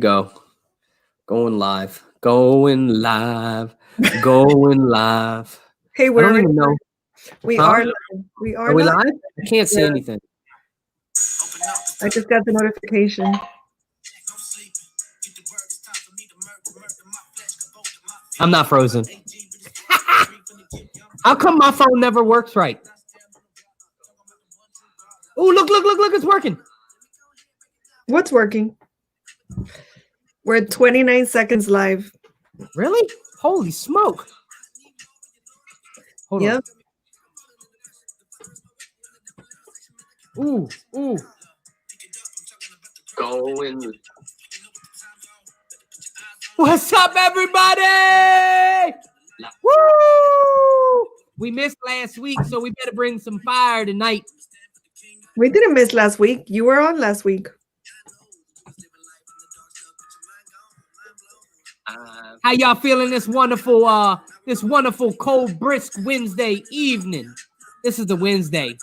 Go. Going live. Going live. Going live. Hey, I don't we're even know. we Huh? are live. We Are are we live. live? I can't see Yeah. anything. I just got the notification. I'm not frozen. How come my phone never works right? Oh, look, it's working. What's working? We're at 29 seconds live. Really? Holy smoke. Hold Yep. on. Ooh. Going. What's up, everybody? Woo! We missed last week, so we better bring some fire tonight. We didn't miss last week. You were on last week. How y'all feeling this wonderful cold, brisk Wednesday evening? This is the Wednesday.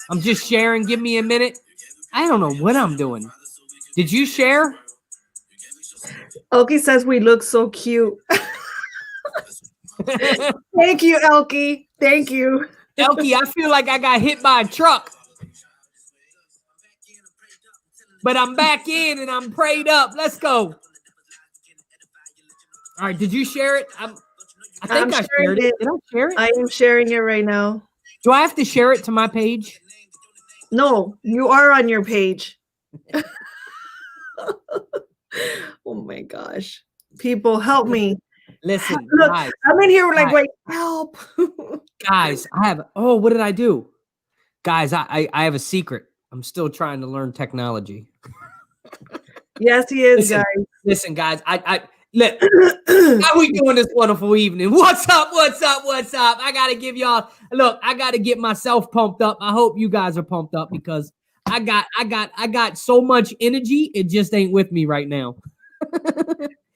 I'm just sharing. Give me a minute. I don't know what I'm doing. Did you share? Elkie says we look so cute. Thank you, Elkie. Thank you. Elkie, I feel like I got hit by a truck. But I'm back in and I'm prayed up. Let's go. All right, did you share it? I think I shared it. Did I share it? I am sharing it right now. Do I have to share it to my page? No, you are on your page. Oh my gosh. People, help me. Listen, Look, guys. I'm in here like, wait, help. Guys, what did I do? Guys, I have a secret. I'm still trying to learn technology. Yes, he is, guys. Listen, guys, look, how we doing this wonderful evening? What's up? I gotta give y'all, look, I gotta get myself pumped up. I hope you guys are pumped up because I got so much energy, it just ain't with me right now.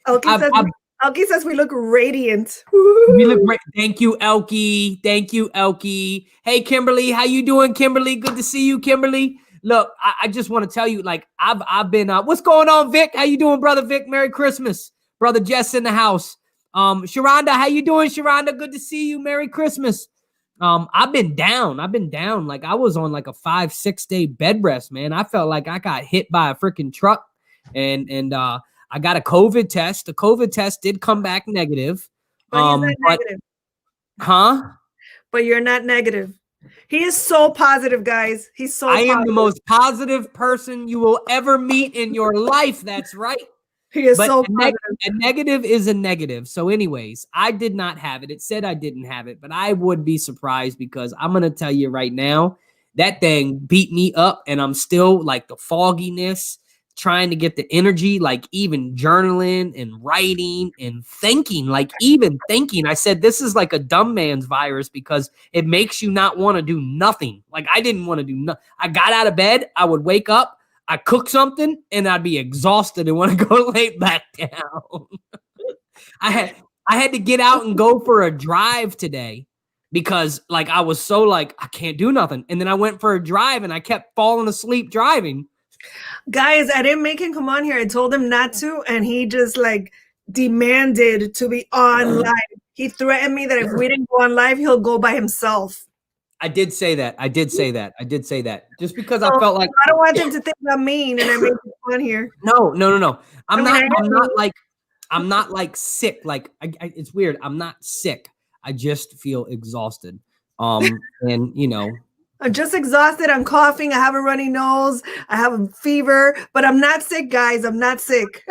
Elkie says we look radiant. We look great. Thank you, Elkie. Hey, Kimberly, how you doing, Kimberly? Good to see you, Kimberly. Look, I just want to tell you, like, I've been, what's going on, Vic? How you doing, brother Vic? Merry Christmas. Brother Jess in the house. Sharonda, how you doing, Sharonda? Good to see you. Merry Christmas. I've been down. Like, I was on like a 5-6 day bed rest, man. I felt like I got hit by a freaking truck and I got a COVID test. The COVID test did come back negative. But he's not negative. Huh? But you're not negative. He is so positive, guys. He's so I am the most positive person you will ever meet in your life. That's right. He is so positive. A negative is a negative. So anyways, I did not have it. It said I didn't have it, but I would be surprised because I'm going to tell you right now, that thing beat me up and I'm still like the fogginess, trying to get the energy, like even journaling and writing and thinking, I said, this is like a dumb man's virus because it makes you not want to do nothing. Like I didn't want to do nothing. I got out of bed. I would wake up, I cook something and I'd be exhausted and want to go lay back down. I had to get out and go for a drive today because like, I was so like, I can't do nothing. And then I went for a drive and I kept falling asleep driving. Guys, I didn't make him come on here. I told him not to, and he just like demanded to be on live. He threatened me that if we didn't go on live, he'll go by himself. I did say that. Just because I felt like I don't want him to think I'm mean and I made him on here. No. I'm not like sick. Like it's weird. I'm not sick. I just feel exhausted. And you know. I'm just exhausted. I'm coughing. I have a runny nose. I have a fever, but I'm not sick, guys. I'm not sick.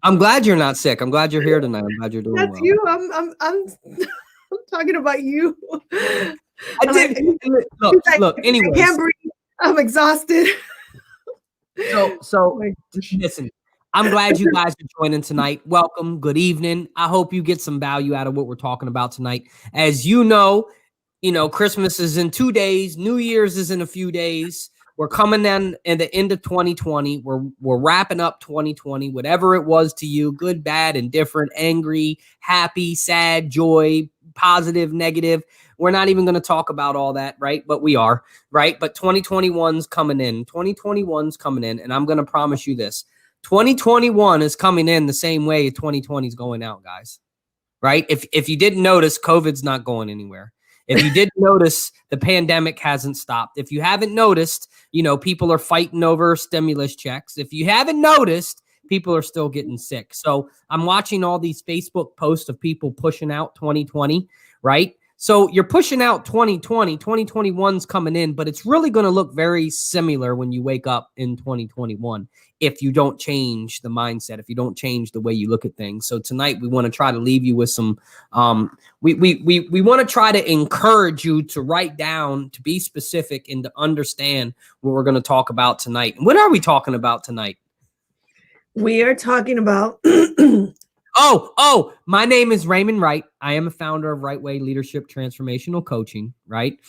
I'm glad you're not sick. I'm glad you're here tonight. I'm glad you're doing well. That's you. I'm talking about you. I did. Look. Anyways, I can't breathe. I'm exhausted. So listen. I'm glad you guys are joining tonight. Welcome. Good evening. I hope you get some value out of what we're talking about tonight. As you know, Christmas is in 2 days. New Year's is in a few days. We're coming in at the end of 2020. We're wrapping up 2020, whatever it was to you, good, bad, indifferent, angry, happy, sad, joy, positive, negative. We're not even going to talk about all that, right? But we are, right? But 2021's coming in. 2021's coming in, and I'm going to promise you this. 2021 is coming in the same way 2020 is going out, guys. Right? If you didn't notice, COVID's not going anywhere. If you didn't notice, the pandemic hasn't stopped. If you haven't noticed, you know, people are fighting over stimulus checks. If you haven't noticed, people are still getting sick. So I'm watching all these Facebook posts of people pushing out 2020, right? So you're pushing out 2020, 2021's coming in, but it's really going to look very similar when you wake up in 2021 if you don't change the mindset, if you don't change the way you look at things. So tonight we want to try to leave you with some, we want to try to encourage you to write down, to be specific, and to understand what we're going to talk about tonight. And what are we talking about tonight? We are talking about my name is Raymond Wright. I am a founder of Right Way Leadership Transformational Coaching, right?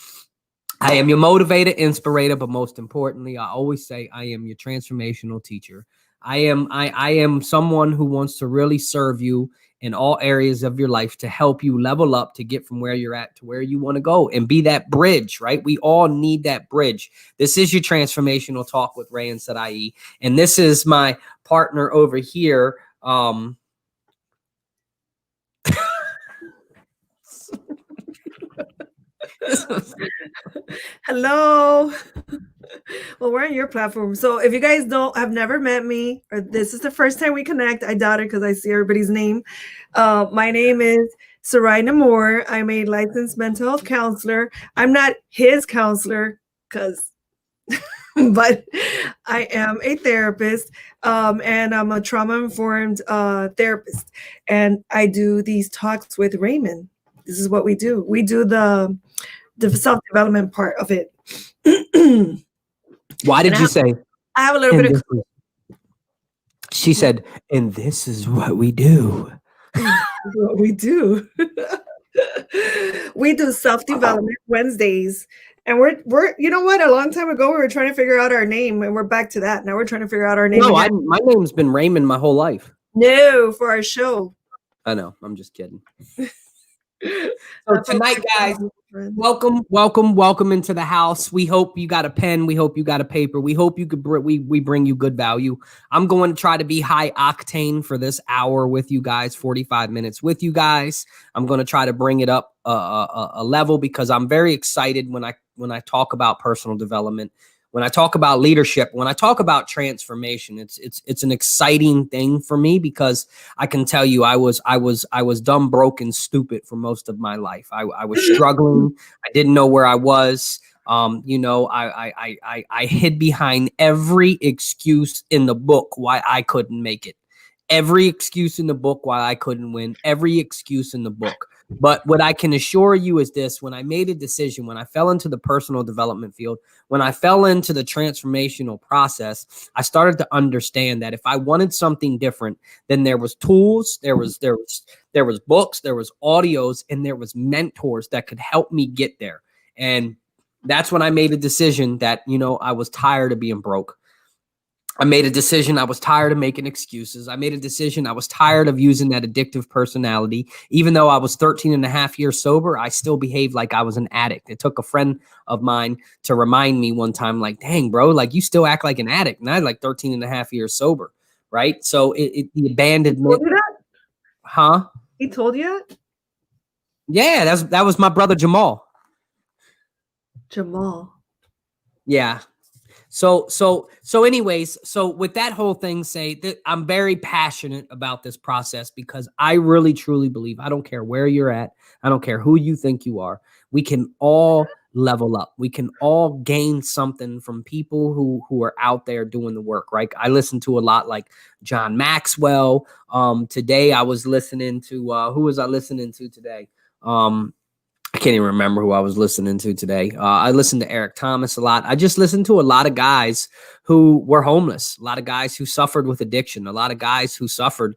I am your motivator, inspirator, but most importantly, I always say I am your transformational teacher. I am someone who wants to really serve you in all areas of your life to help you level up to get from where you're at to where you want to go and be that bridge, right? We all need that bridge. This is your Transformational Talk with Ray Sarai, and this is my partner over here. Hello. Well, we're on your platform. So if you guys have never met me, or this is the first time we connect, I doubt it because I see everybody's name. My name is Sarai Namor. I'm a licensed mental health counselor. I'm not his counselor because, but I am a therapist, and I'm a trauma-informed therapist. And I do these talks with Raymond. This is what we do. We do the self-development part of it. Why did you say? I have a little bit of. She said, and this is what we do. What we do. We do self-development Wednesdays. And we're you know what? A long time ago, we were trying to figure out our name, and we're back to that. Now we're trying to figure out our name. No, my name's been Raymond my whole life. No, for our show. I know. I'm just kidding. So tonight, guys, welcome into the house. We hope you got a pen. We hope you got a paper. We hope you could we bring you good value. I'm going to try to be high octane for this hour with you guys, 45 minutes with you guys. I'm going to try to bring it up a level because I'm very excited when I talk about personal development. When I talk about leadership, when I talk about transformation, it's an exciting thing for me because I can tell you I was dumb, broke, and stupid for most of my life. I was struggling. I didn't know where I was. I hid behind every excuse in the book why I couldn't make it. Every excuse in the book why I couldn't win. Every excuse in the book. But what I can assure you is this: when I made a decision, when I fell into the personal development field, when I fell into the transformational process, I started to understand that if I wanted something different, then there was tools, there was books, there was audios, and there was mentors that could help me get there. And that's when I made a decision that, I was tired of being broke. I made a decision. I was tired of making excuses. I made a decision. I was tired of using that addictive personality. Even though I was 13 and a half years sober, I still behaved like I was an addict. It took a friend of mine to remind me one time, like, dang, bro, like you still act like an addict. And I had like 13 and a half years sober. Right. So the abandonment. Huh? He told you that? Yeah, that was my brother, Jamal. Yeah. So anyways, so with that whole thing, say that I'm very passionate about this process because I really, truly believe, I don't care where you're at. I don't care who you think you are. We can all level up. We can all gain something from people who are out there doing the work, right? I listen to a lot like John Maxwell. Today I was listening to, who was I listening to today? I can't even remember who I was listening to today. I listened to Eric Thomas a lot. I just listened to a lot of guys who were homeless, a lot of guys who suffered with addiction, a lot of guys who suffered.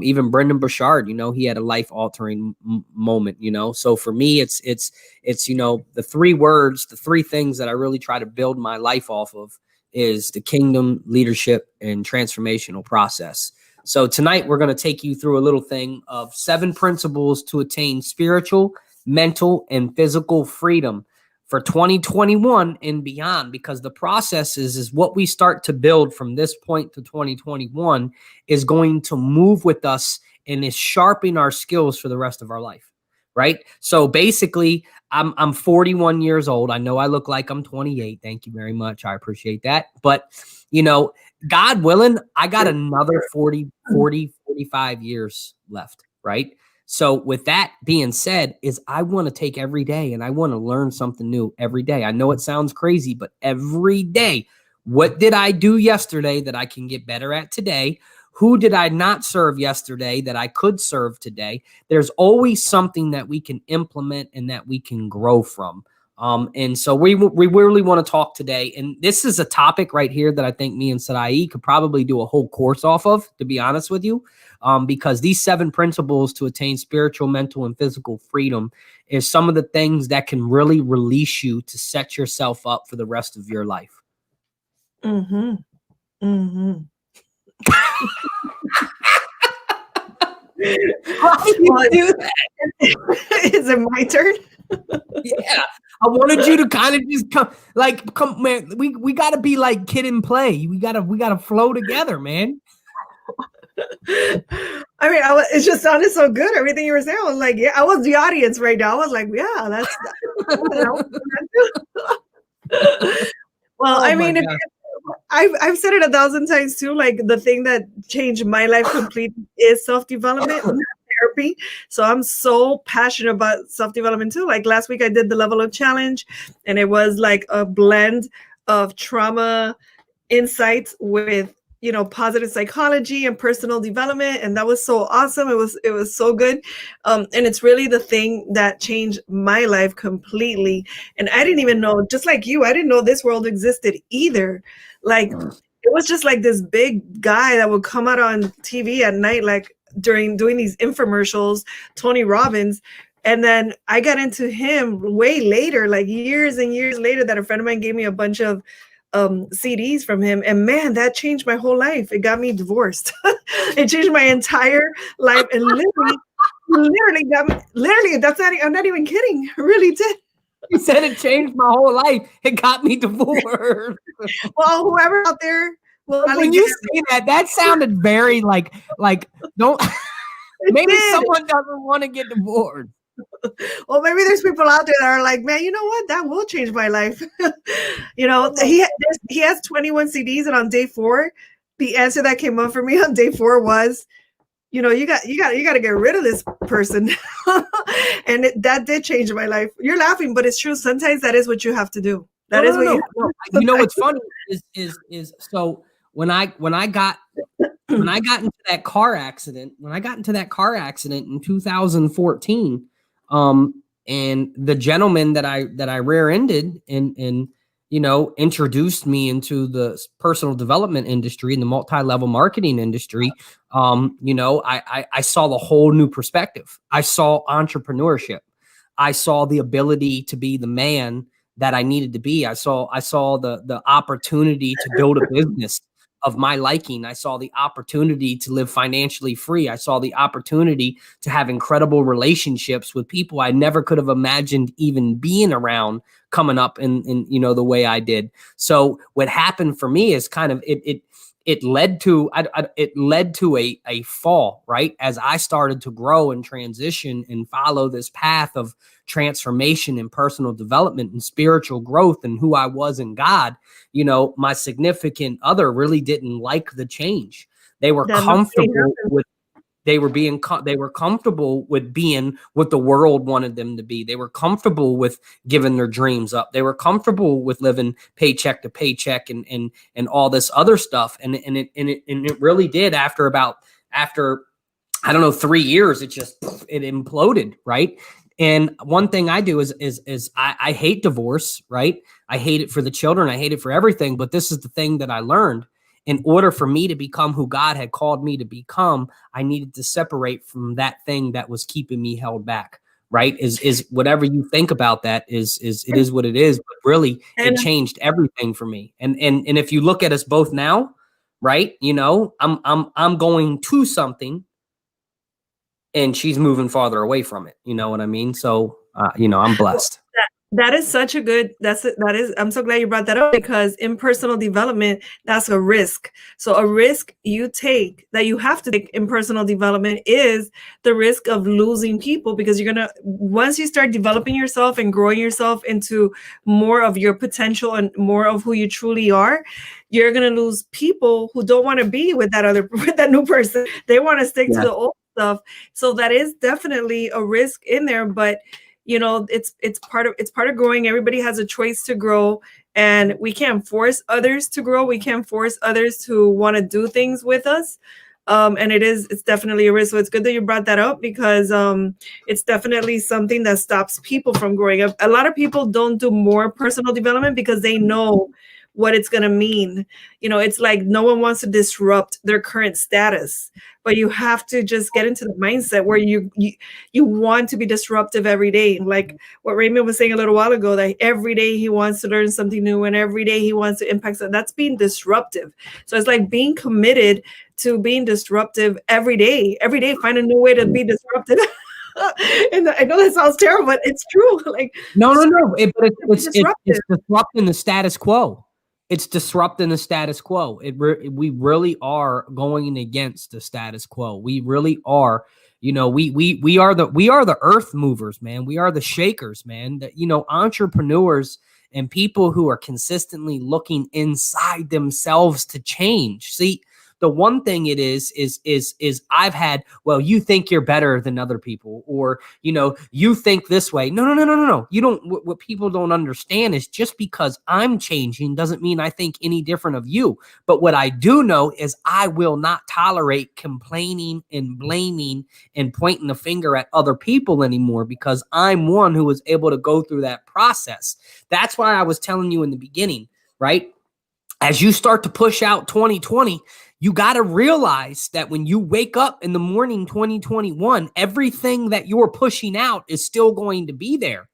Even Brendan Burchard, he had a life-altering moment. So for me, it's the three words, the three things that I really try to build my life off of is the kingdom, leadership, and transformational process. So tonight we're going to take you through a little thing of 7 principles to attain spiritual, mental, and physical freedom for 2021 and beyond, because the process is what we start to build from this point to 2021 is going to move with us and is sharpening our skills for the rest of our life. Right. So basically, I'm 41 years old. I know I look like I'm 28. Thank you very much. I appreciate that. But, you know, God willing, I got another 45 years left. Right. So with that being said, is I want to take every day and I want to learn something new every day. I know it sounds crazy, but every day, what did I do yesterday that I can get better at today? Who did I not serve yesterday that I could serve today? There's always something that we can implement and that we can grow from. And so we really want to talk today. And this is a topic right here that I think me and Sarai could probably do a whole course off of, to be honest with you, because these 7 principles to attain spiritual, mental, and physical freedom is some of the things that can really release you to set yourself up for the rest of your life. Mm-hmm. Mm-hmm. Why do you do that? Is it my turn? Yeah, I wanted you to kind of just come, man. We got to be like kid and play. We gotta flow together, man. I mean, it just sounded so good. Everything you were saying, I was like, yeah, I was the audience right now. I was like, yeah, that's. Well, I mean, I've said it 1,000 times too. Like the thing that changed my life completely is self-development, not therapy. So I'm so passionate about self-development too. Like last week I did the Level Up Challenge, and it was like a blend of trauma insights with, you know, positive psychology and personal development. And that was so awesome. It was so good. And it's really the thing that changed my life completely. And I didn't even know, just like you, I didn't know this world existed either. Like it was just like this big guy that would come out on TV at night, like during doing these infomercials, Tony Robbins. And then I got into him way later, like years and years later, that a friend of mine gave me a bunch of CDs from him, and man, that changed my whole life. It got me divorced. It changed my entire life, and literally got me. Literally, I'm not even kidding. It really did. You said it changed my whole life. It got me divorced. Well, whoever out there, when you say that sounded very like don't. Maybe someone doesn't want to get divorced. Well, maybe there's people out there that are like, man, you know what? That will change my life. You know, he has 21 CDs, and on day 4, the answer that came up for me on day 4 was, you know, you got to get rid of this person. And that did change my life. You're laughing, but it's true. Sometimes that is what you have to do. That is what you have to do. You know what's funny is so when I got into that car accident, in 2014, and the gentleman that I rear-ended and you know, introduced me into the personal development industry and the multi-level marketing industry, you know, I saw the whole new perspective. I saw entrepreneurship. I saw the ability to be the man that I needed to be. I saw the opportunity to build a business of my liking. I saw the opportunity to live financially free. I saw the opportunity to have incredible relationships with people I never could have imagined even being around coming up in you know, the way I did. So what happened for me is kind of it led to a fall, right? As I started to grow and transition and follow this path of transformation and personal development and spiritual growth and who I was in God, you know, my significant other really didn't like the change. They were comfortable with they were comfortable with being what the world wanted them to be. They were comfortable with giving their dreams up. They were comfortable with living paycheck to paycheck and all this other stuff. And it really did after I don't know, 3 years, it imploded, right? And one thing I do is I hate divorce, right? I hate it for the children. I hate it for everything. But this is the thing that I learned. In order for me to become who God had called me to become, I needed to separate from that thing that was keeping me held back, right? Is whatever you think about that is what it is. But really, it changed everything for me. And if you look at us both now, right? You know, I'm going to something, and she's moving farther away from it. You know what I mean? So I'm blessed. That is such a good, I'm so glad you brought that up, because in personal development, that's a risk. So a risk you take, that you have to take in personal development, is the risk of losing people, because once you start developing yourself and growing yourself into more of your potential and more of who you truly are, you're going to lose people who don't want to be with with that new person. They want to stick to the old stuff. So that is definitely a risk in there, but it's part of growing. Everybody has a choice to grow, and we can't force others to grow. We can't force others to want to do things with us. And it's definitely a risk. So it's good that you brought that up, because it's definitely something that stops people from growing up. A lot of people don't do more personal development because they know what it's going to mean. It's like no one wants to disrupt their current status, but you have to just get into the mindset where you want to be disruptive every day. Like what Raymond was saying a little while ago, that every day he wants to learn something new, and every day he wants to impact. So that's being disruptive. So it's like being committed to being disruptive every day. Every day, find a new way to be disruptive. And I know that sounds terrible, but it's true. Like no. It's disrupting the status quo. It's disrupting the status quo. We really are going against the status quo. We really are. We are the earth movers, man. We are the shakers, man. Entrepreneurs and people who are consistently looking inside themselves to change. See, the one thing it is I've had, well, you think you're better than other people, or, you think this way. No. You don't, what people don't understand is just because I'm changing doesn't mean I think any different of you. But what I do know is I will not tolerate complaining and blaming and pointing the finger at other people anymore, because I'm one who was able to go through that process. That's why I was telling you in the beginning, right? As you start to push out 2020, you got to realize that when you wake up in the morning 2021, everything that you're pushing out is still going to be there.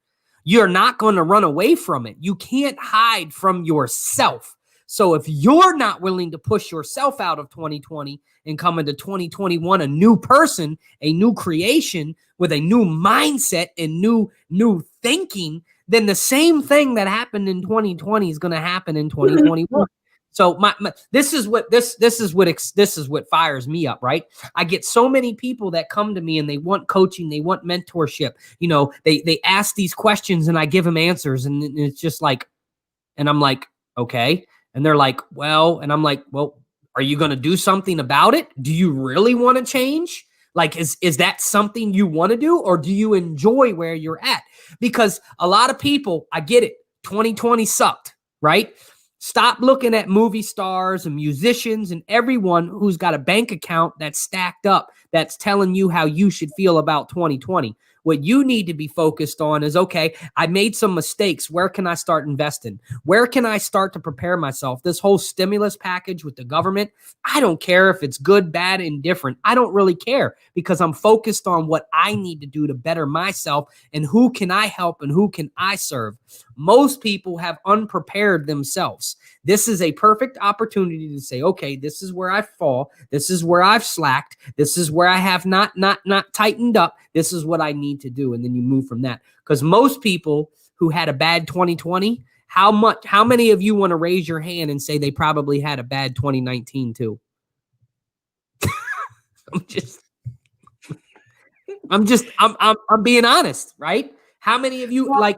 You're not going to run away from it. You can't hide from yourself. So if you're not willing to push yourself out of 2020 and come into 2021, a new person, a new creation with a new mindset and new thinking, then the same thing that happened in 2020 is going to happen in 2021. So this is what fires me up, right? I get so many people that come to me and they want coaching, they want mentorship. They ask these questions and I give them answers, and it's just like, and I'm like, okay. And they're like, well, and I'm like, well, are you going to do something about it? Do you really want to change? Like, is that something you want to do, or do you enjoy where you're at? Because a lot of people, I get it. 2020 sucked, right? Stop looking at movie stars and musicians and everyone who's got a bank account that's stacked up, that's telling you how you should feel about 2020. What you need to be focused on is, okay, I made some mistakes. Where can I start investing? Where can I start to prepare myself? This whole stimulus package with the government, I don't care if it's good, bad, indifferent. I don't really care, because I'm focused on what I need to do to better myself and who can I help and who can I serve. Most people have unprepared themselves. This is a perfect opportunity to say, okay, this is where I fall. This is where I've slacked. This is where I have not tightened up. This is what I need to do. And then you move from that. Because most people who had a bad 2020, how many of you want to raise your hand and say they probably had a bad 2019 too? I'm being honest, right? How many of you like?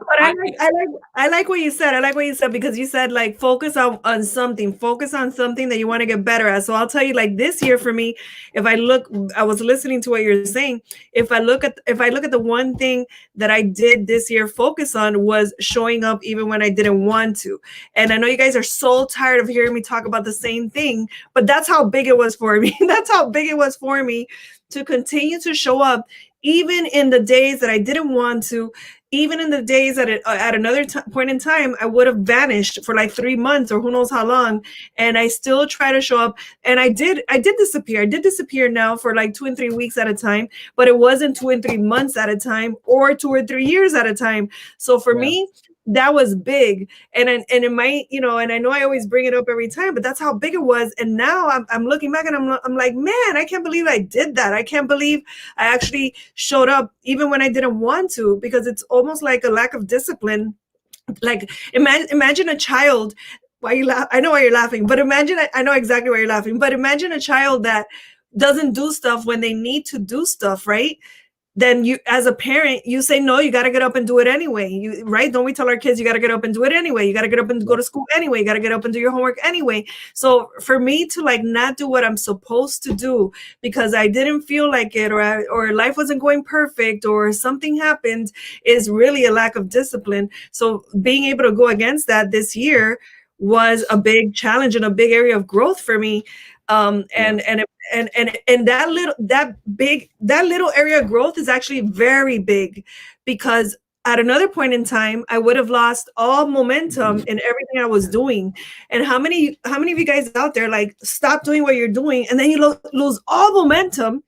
I like what you said. I like what you said, because you said, like, focus on something. Focus on something that you want to get better at. So I'll tell you, like, this year for me, I was listening to what you're saying. If I look at the one thing that I did this year, focus on, was showing up even when I didn't want to. And I know you guys are so tired of hearing me talk about the same thing, but that's how big it was for me. That's how big it was for me to continue to show up, even in the days that I didn't want to, even in the days that at another point in time, I would have vanished for like 3 months or who knows how long. And I still try to show up. And I did disappear. I did disappear now for like 2 and 3 weeks at a time, but it wasn't 2 and 3 months at a time or 2 or 3 years at a time. So for me, that was big. And it might, you know, and I know I always bring it up every time, but that's how big it was. And now I'm looking back and I'm like, man, I can't believe I did that. I can't believe I actually showed up even when I didn't want to, because it's almost like a lack of discipline. Like imagine a child. Why you laugh? I know why you're laughing, but imagine, I know exactly why you're laughing, but imagine a child that doesn't do stuff when they need to do stuff, right? Then you, as a parent, you say, no, you got to get up and do it anyway. You, right? Don't we tell our kids, you got to get up and do it anyway? You got to get up and go to school anyway. You got to get up and do your homework anyway. So for me to like not do what I'm supposed to do because I didn't feel like it, or life wasn't going perfect, or something happened, is really a lack of discipline. So being able to go against that this year was a big challenge and a big area of growth for me. And that little area of growth is actually very big, because at another point in time, I would have lost all momentum in everything I was doing. And how many of you guys out there like stop doing what you're doing and then you lose all momentum,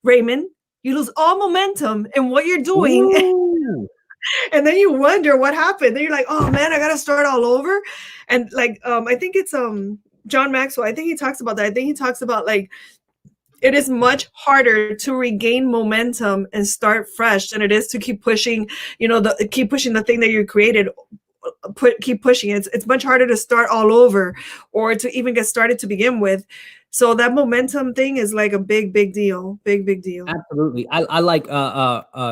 Raymond? You lose all momentum in what you're doing. And then you wonder what happened. Then you're like, oh man, I gotta start all over. And like I think it's John Maxwell, I think he talks about that. I think he talks about like it is much harder to regain momentum and start fresh than it is to keep pushing, you know, keep pushing the thing that you created. Keep pushing it. It's much harder to start all over, or to even get started to begin with. So that momentum thing is like a big deal. Big deal. Absolutely. I like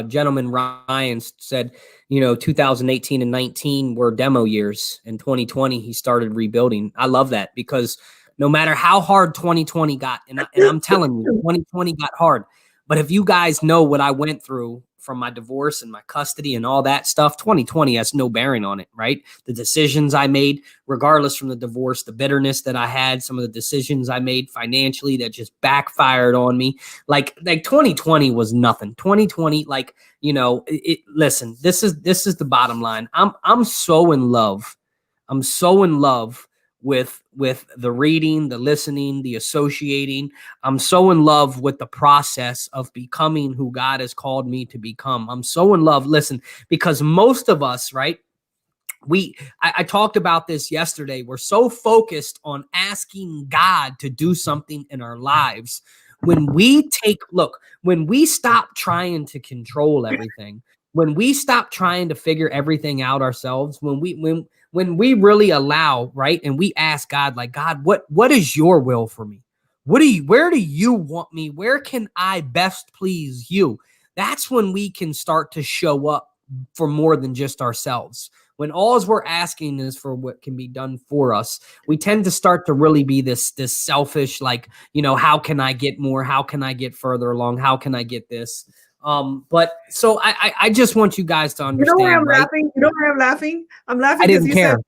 gentleman Ryan said, you know, 2018 and 19 were demo years. In 2020, he started rebuilding. I love that, because no matter how hard 2020 got, and I'm telling you, 2020 got hard. But if you guys know what I went through from my divorce and my custody and all that stuff, 2020 has no bearing on it, right? The decisions I made, regardless from the divorce, the bitterness that I had, some of the decisions I made financially that just backfired on me. Like 2020 was nothing. 2020, like, you know, listen, this is the bottom line. I'm so in love. I'm so in love with the reading, the listening, the associating. I'm so in love with the process of becoming who God has called me to become. I'm so in love. Listen, because most of us, right? I talked about this yesterday. We're so focused on asking God to do something in our lives. When we stop trying to control everything, when we stop trying to figure everything out ourselves, when we really allow, right, and we ask God, like, God, what is your will for me? Where do you want me? Where can I best please you? That's when we can start to show up for more than just ourselves. When all we're asking is for what can be done for us, we tend to start to really be this selfish, like, you know, how can I get more? How can I get further along? How can I get this? But so I just want you guys to understand. You know why I'm right? laughing? You know why I'm laughing? I'm laughing I didn't care.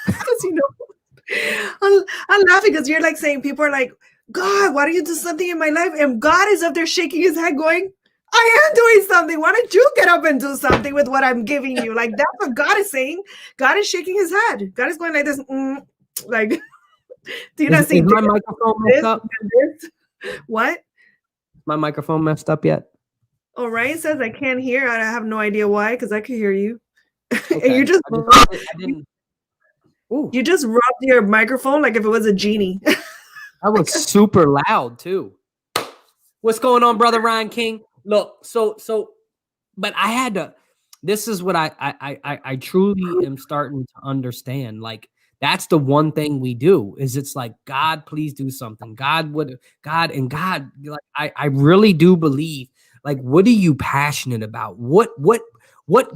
Because you know, I'm laughing because you're like saying, people are like, God, why don't you do something in my life? And God is up there shaking his head going, I am doing something. Why don't you get up and do something with what I'm giving you? Like, that's what God is saying. God is shaking his head. God is going like this. Like, do you not see my microphone messed up? What? My microphone messed up yet? Oh, Ryan says I can't hear. I have no idea why, because I could hear you. Okay. And you just you just rubbed your microphone like if it was a genie. That was super loud too. What's going on, brother Ryan King? Look, so, but I had to. This is what I truly am starting to understand. Like, that's the one thing we do is it's like, God, please do something. God, like, I really do believe. Like, what are you passionate about? What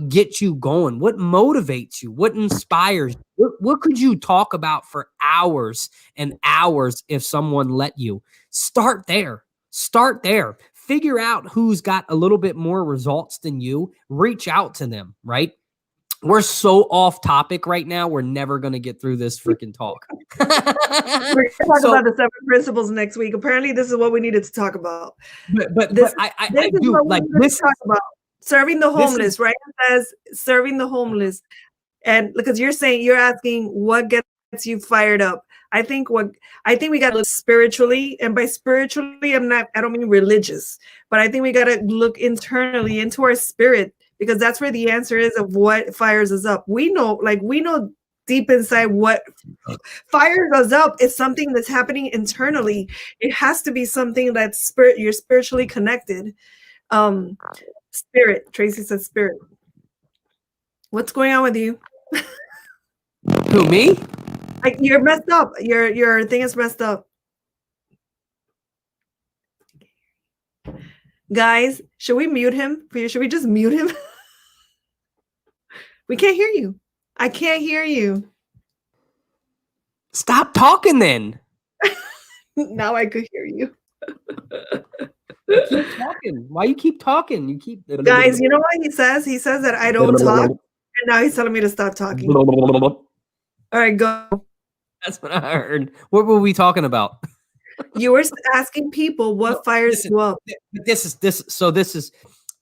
gets you going? What motivates you? What inspires you? What could you talk about for hours and hours if someone let you? Start there. Start there. Figure out who's got a little bit more results than you. Reach out to them, right? We're so off topic right now. We're never going to get through this freaking talk. We're going to talk about the 7 principles next week. Apparently, this is what we needed to talk about. But I do like this. Talk about serving the homeless, right? It says serving the homeless. And because you're asking what gets you fired up. I think we got to look spiritually, and by spiritually, I don't mean religious, but I think we got to look internally into our spirit, because that's where the answer is of what fires us up. We know deep inside what fires us up is something that's happening internally. It has to be something that's you're spiritually connected. Spirit. Tracy said spirit. What's going on with you? Who, me? Like, you're messed up. Your thing is messed up. Guys, should we mute him? Should we just mute him? We can't hear you. I can't hear you. Stop talking then. Now I could hear you. Keep talking. Why you keep talking? You keep. Guys, you know what he says? He says that I don't talk, and now he's telling me to stop talking. All right, go. That's what I heard. What were we talking about? You were asking people what fires you up.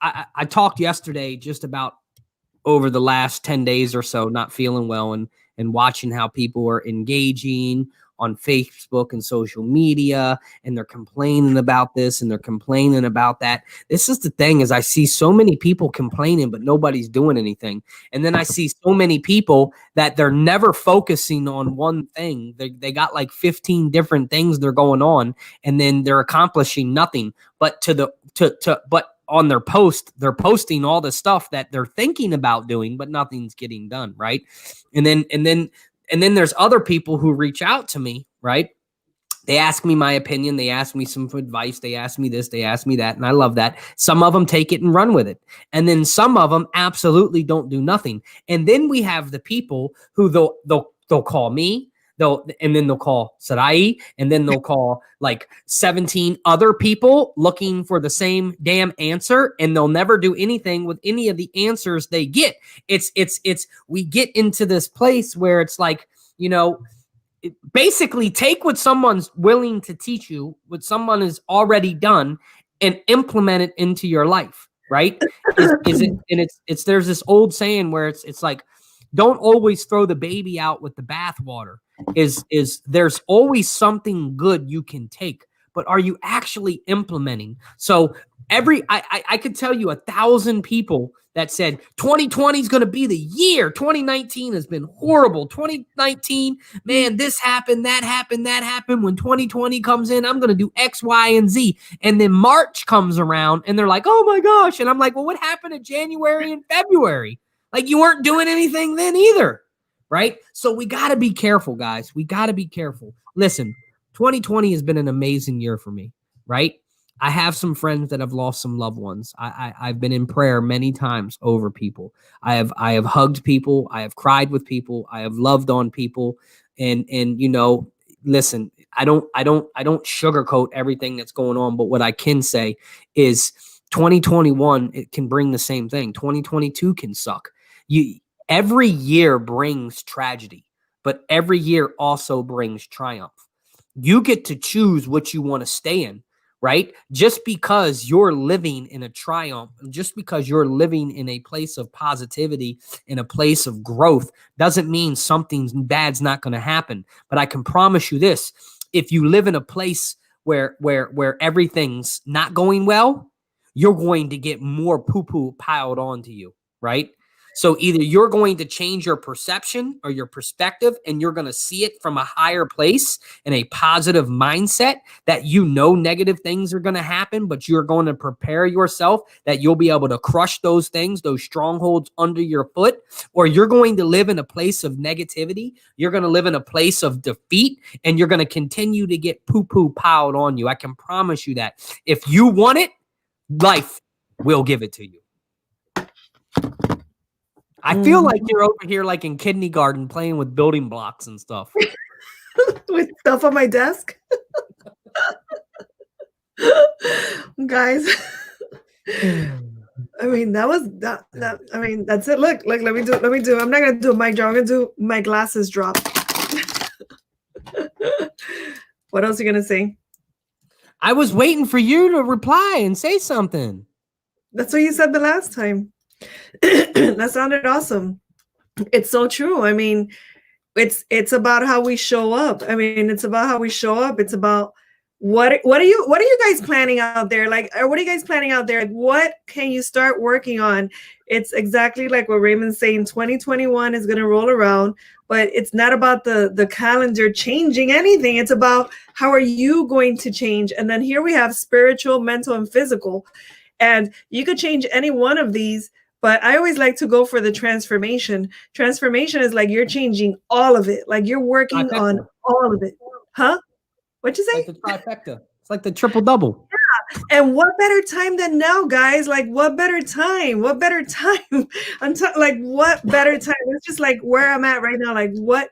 I talked yesterday just about over the last 10 days or so, not feeling well, and watching how people are engaging on Facebook and social media, and they're complaining about this and they're complaining about that. This is the thing, is I see so many people complaining, but nobody's doing anything. And then I see so many people that they're never focusing on one thing. They got like 15 different things they're going on, and then they're accomplishing nothing. But but on their post, they're posting all the stuff that they're thinking about doing, but nothing's getting done, right? And then there's other people who reach out to me, right? They ask me my opinion. They ask me some advice. They ask me this. They ask me that. And I love that. Some of them take it and run with it. And then some of them absolutely don't do nothing. And then we have the people who they'll call me. And then they'll call Sarai, and then they'll call like 17 other people looking for the same damn answer, and they'll never do anything with any of the answers they get. We get into this place where it's like, basically take what someone's willing to teach you, what someone has already done, and implement it into your life, right? There's this old saying where it's like, don't always throw the baby out with the bathwater. Is there's always something good you can take, but are you actually implementing? So I could tell you 1,000 people that said 2020 is going to be the year. 2019 has been horrible. 2019, man, this happened, that happened, that happened. When 2020 comes in, I'm going to do X, Y, and Z. And then March comes around and they're like, oh my gosh. And I'm like, well, what happened in January and February? Like, you weren't doing anything then either. Right? So we got to be careful, guys. We got to be careful. Listen, 2020 has been an amazing year for me, right? I have some friends that have lost some loved ones. I've been in prayer many times over people. I have hugged people. I have cried with people. I have loved on people. And listen, I don't sugarcoat everything that's going on, but what I can say is 2021, it can bring the same thing. 2022 can suck. Every year brings tragedy, but every year also brings triumph. You get to choose what you want to stay in, right? Just because you're living in a triumph, just because you're living in a place of positivity, in a place of growth, doesn't mean something bad's not going to happen. But I can promise you this: if you live in a place where everything's not going well, you're going to get more poo-poo piled onto you, right? So either you're going to change your perception or your perspective, and you're going to see it from a higher place in a positive mindset that negative things are going to happen, but you're going to prepare yourself that you'll be able to crush those things, those strongholds under your foot, or you're going to live in a place of negativity. You're going to live in a place of defeat, and you're going to continue to get poo-poo piled on you. I can promise you that. If you want it, life will give it to you. I feel like you're over here like in kindergarten playing with building blocks and stuff. With stuff on my desk? Guys. I mean, that was that. I mean, that's it. Look, let me do. I'm not gonna do a mic drop. I'm gonna do my glasses drop. What else are you gonna say? I was waiting for you to reply and say something. That's what you said the last time. That sounded awesome. It's so true. I mean, it's about how we show up. I mean, it's about how we show up. It's about what are you guys planning out there? Like, or what are you guys planning out there? Like, what can you start working on? It's exactly like what Raymond's saying. 2021 is going to roll around, but it's not about the calendar changing anything. It's about how are you going to change? And then here we have spiritual, mental, and physical. And you could change any one of these, but I always like to go for the transformation. Transformation is like you're changing all of it. Like you're working on Trifecta. all of it. Huh? What'd you say? Like the trifecta. It's like the triple double. And what better time than now, guys? Like, what better time? What better time? Like, what better time? It's just like where I'm at right now. Like, what?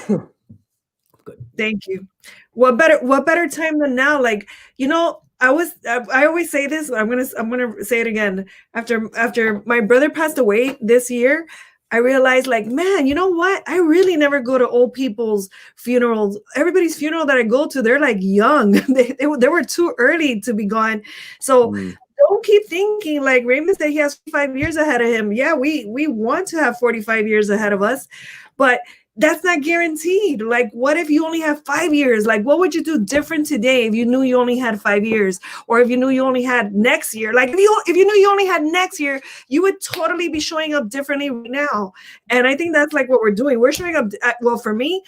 Good. Thank you. What better time than now? Like, you know, I always say this. I'm gonna say it again. After my brother passed away this year, I realized, like, man, you know what? I really never go to old people's funerals. Everybody's funeral that I go to, they're like young. They were too early to be gone. So don't keep thinking, like Raymond said, he has 5 years ahead of him. Yeah, we want to have 45 years ahead of us, but that's not guaranteed. Like, what if you only have 5 years? Like, what would you do different today if you knew you only had 5 years, or if you knew you only had next year? Like, if you knew you only had next year, you would totally be showing up differently right now. And I think that's like what we're doing. We're showing up. Well, for me,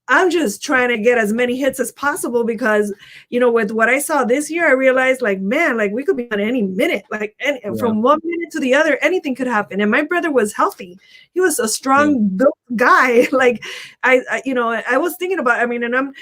I'm just trying to get as many hits as possible because, you know, with what I saw this year, I realized, like, man, like we could be on any minute, like from one minute to the other, anything could happen. And my brother was healthy. He was a strong built guy. Like I you know, I was thinking about, I mean, I'm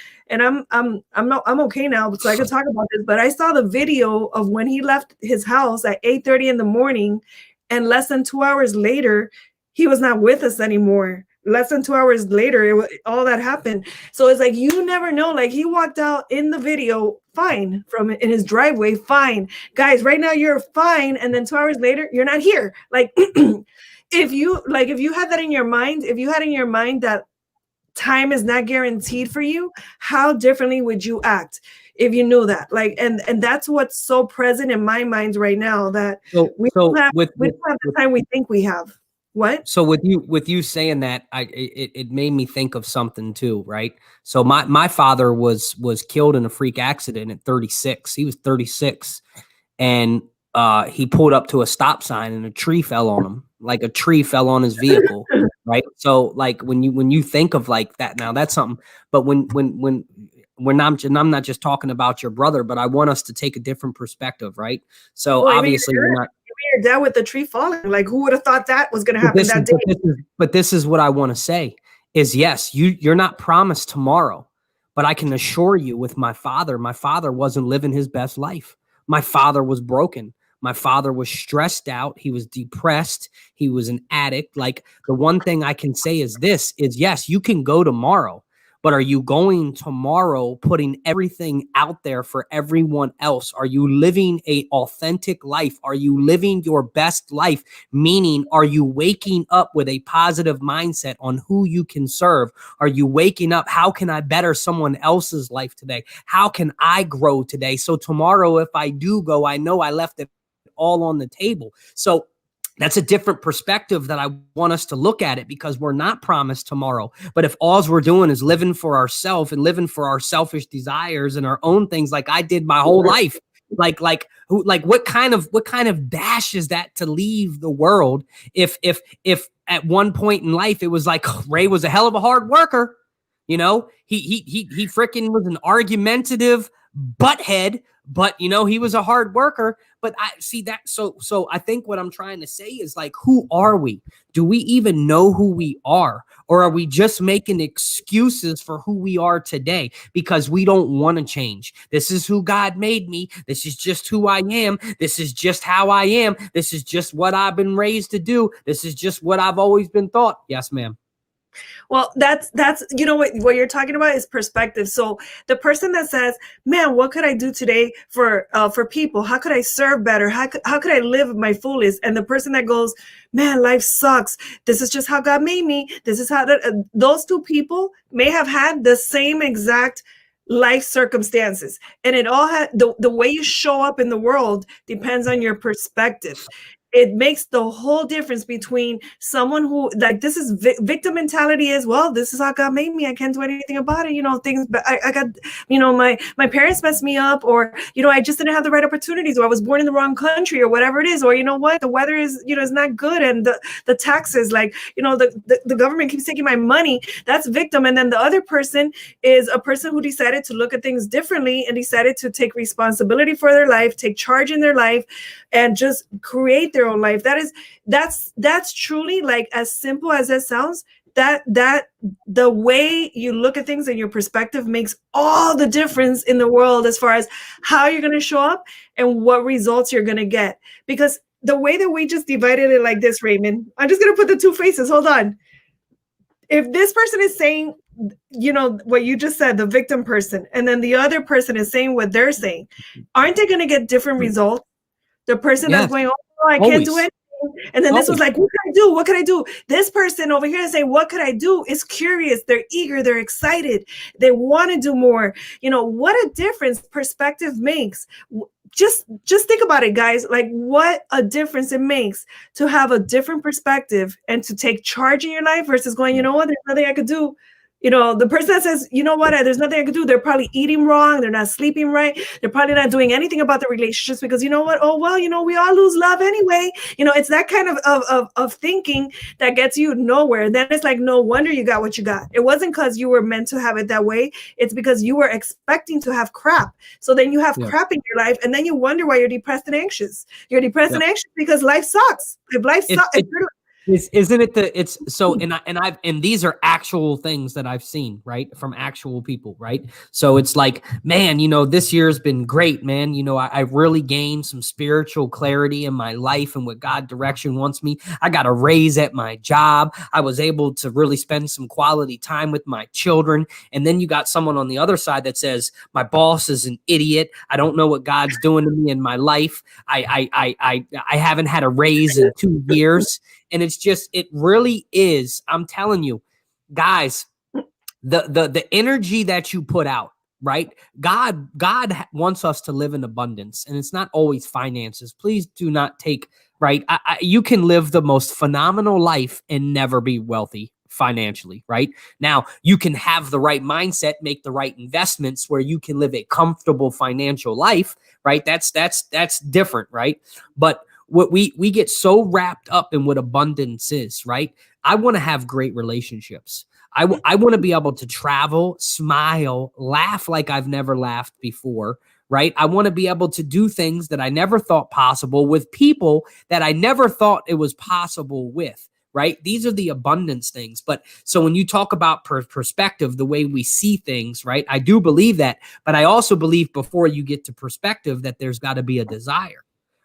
okay now, so I can talk about this, but I saw the video of when he left his house at 8:30 in the morning, and less than 2 hours later, he was not with us anymore. Less than 2 hours later, all that happened. So it's like, you never know. Like, he walked out in the video fine from in his driveway, fine. Guys, right now you're fine, and then 2 hours later, you're not here. Like, if you had that in your mind, if you had in your mind that time is not guaranteed for you, how differently would you act if you knew that? Like, and that's what's so present in my mind right now, that we don't have the time we think we have. What? So with you saying that, it made me think of something too, right? So my father was killed in a freak accident at 36. He was 36, and he pulled up to a stop sign, and a tree fell on him. Like a tree fell on his vehicle, right? So like when you think of like that, now that's something. But when I'm not just talking about your brother, but I want us to take a different perspective, right? So obviously we're not. Your dad with the tree falling. Like, who would have thought that was going to happen that day? But this is what I want to say is, yes, you're not promised tomorrow, but I can assure you with my father wasn't living his best life. My father was broken. My father was stressed out. He was depressed. He was an addict. Like, the one thing I can say is this is, yes, you can go tomorrow, but are you going tomorrow putting everything out there for everyone else? Are you living an authentic life? Are you living your best life? Meaning, are you waking up with a positive mindset on who you can serve? Are you waking up, how can I better someone else's life today? How can I grow today? So tomorrow, if I do go, I know I left it all on the table. So that's a different perspective that I want us to look at it, because we're not promised tomorrow. But if all we're doing is living for ourselves and living for our selfish desires and our own things, like I did my whole life, like what kind of dash is that to leave the world? If at one point in life it was like, Ray was a hell of a hard worker, you know, he freaking was an argumentative butthead, but you know, he was a hard worker. But I see that. So I think what I'm trying to say is, like, who are we? Do we even know who we are? Or are we just making excuses for who we are today because we don't want to change? This is who God made me. This is just who I am. This is just how I am. This is just what I've been raised to do. This is just what I've always been taught. Yes, ma'am. Well, that's you know what you're talking about is perspective. So the person that says, "Man, what could I do today for people? How could I serve better? How could I live my fullest?" And the person that goes, "Man, life sucks. This is just how God made me. This is how those two people may have had the same exact life circumstances, and it all had the way you show up in the world depends on your perspective. it makes the whole difference between someone who, like, this is victim mentality is, well, this is how God made me, I can't do anything about it, things, but I got, my parents messed me up, or I just didn't have the right opportunities, or I was born in the wrong country, or whatever it is, or what, the weather is is not good, and the taxes, like, the government keeps taking my money. That's victim. And then the other person is a person who decided to look at things differently and decided to take responsibility for their life, take charge in their life, and just create their own life. That's truly, like, as simple as that sounds, that the way you look at things and your perspective makes all the difference in the world, as far as how you're going to show up and what results you're going to get. Because the way that we just divided it like this, Raymond, I'm just going to put the two faces. Hold on. If this person is saying, what you just said, the victim person, and then the other person is saying what they're saying, aren't they going to get different results? The person that's going, oh, I can't do anything. And then this was like, what can I do? What can I do? This person over here is saying, what could I do? Is curious. They're eager. They're excited. They want to do more. What a difference perspective makes. Just think about it, guys. Like, what a difference it makes to have a different perspective and to take charge in your life versus going, you know what, there's nothing I could do. The person that says, you know what, there's nothing I could do. They're probably eating wrong. They're not sleeping right. They're probably not doing anything about the relationships because, you know what? Oh, well, we all lose love anyway. It's that kind of thinking that gets you nowhere. Then it's like, no wonder you got what you got. It wasn't because you were meant to have it that way. It's because you were expecting to have crap. So then you have crap in your life, and then you wonder why you're depressed and anxious. You're depressed and anxious because life sucks. If life sucks, isn't it it's so, and these are actual things that I've seen, right, from actual people, right? So it's like, man, this year's been great, man. I've really gained some spiritual clarity in my life and what God direction wants me. I got a raise at my job. I was able to really spend some quality time with my children. And then you got someone on the other side that says, my boss is an idiot. I don't know what God's doing to me in my life. I haven't had a raise in 2 years. And it's just, it really is. I'm telling you, guys, the energy that you put out, right? God wants us to live in abundance, and it's not always finances. Please do not take, right? You can live the most phenomenal life and never be wealthy financially, right? Now, you can have the right mindset, make the right investments where you can live a comfortable financial life, right? That's different, right? But what we get so wrapped up in what abundance is, right? I want to have great relationships. I want to be able to travel, smile, laugh like I've never laughed before, right? I want to be able to do things that I never thought possible with people that I never thought it was possible with, right? These are the abundance things. But so when you talk about perspective, the way we see things, right? I do believe that, but I also believe before you get to perspective that there's got to be a desire.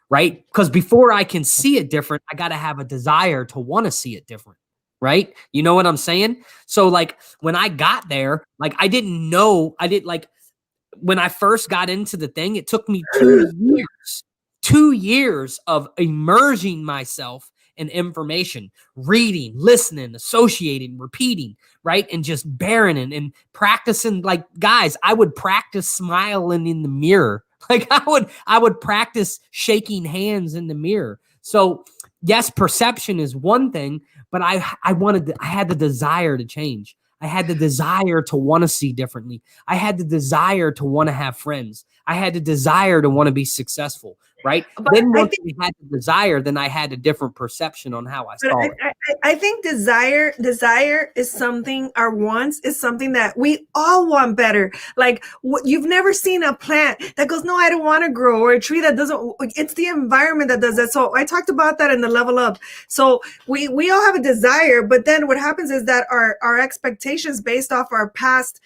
Right? Because before I can see it different, I got to have a desire to want to see it different. Right? You know what I'm saying? So like when I got there, like I didn't know, when I first got into the thing, it took me 2 years of immersing myself in information, reading, listening, associating, repeating, right? And just bearing and practicing. Like, guys, I would practice smiling in the mirror. Like I would practice shaking hands in the mirror. So yes, perception is one thing, but I had the desire to change. I had the desire to want to see differently. I had the desire to want to have friends. I had the desire to want to be successful, right? But then once I had the desire, then I had a different perception on how I saw it. I think desire is something, our wants is something that we all want better. Like you've never seen a plant that goes, no, I don't want to grow, or a tree that doesn't, it's the environment that does that. So I talked about that in the level up. So we all have a desire, but then what happens is that our expectations based off our past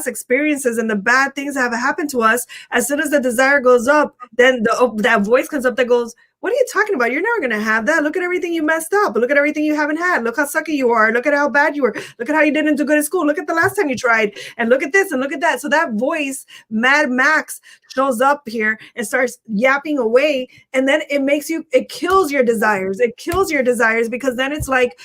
experiences and the bad things that have happened to us, as soon as the desire goes up, then that voice comes up that goes, what are you talking about? You're never going to have that. Look at everything you messed up. Look at everything you haven't had. Look how sucky you are. Look at how bad you were. Look at how you didn't do good at school. Look at the last time you tried, and look at this and look at that. So that voice, Mad Max, shows up here and starts yapping away, and then it kills your desires. It kills your desires, because then it's like,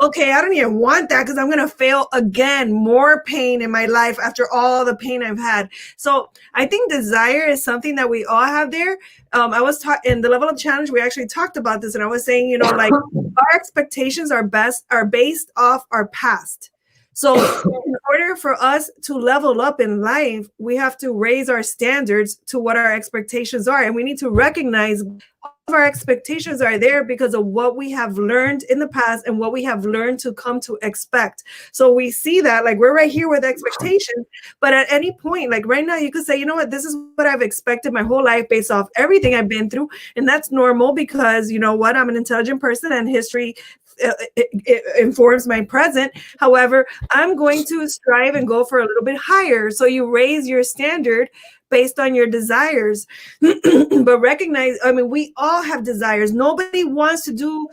okay, I don't even want that because I'm going to fail again. More pain in my life after all the pain I've had. So I think desire is something that we all have there. I was taught in the Level Up Challenge, we actually talked about this, and I was saying, you know, like our expectations are based off our past. So in order for us to level up in life, we have to raise our standards to what our expectations are. And we need to recognize all of our expectations are there because of what we have learned in the past and what we have learned to come to expect. So we see that, like, we're right here with expectations, but at any point, like right now, you could say, you know what, this is what I've expected my whole life based off everything I've been through. And that's normal because, you know what, I'm an intelligent person and history it informs my present. However, I'm going to strive and go for a little bit higher. So you raise your standard based on your desires. But recognize, I mean, we all have desires. Nobody wants to do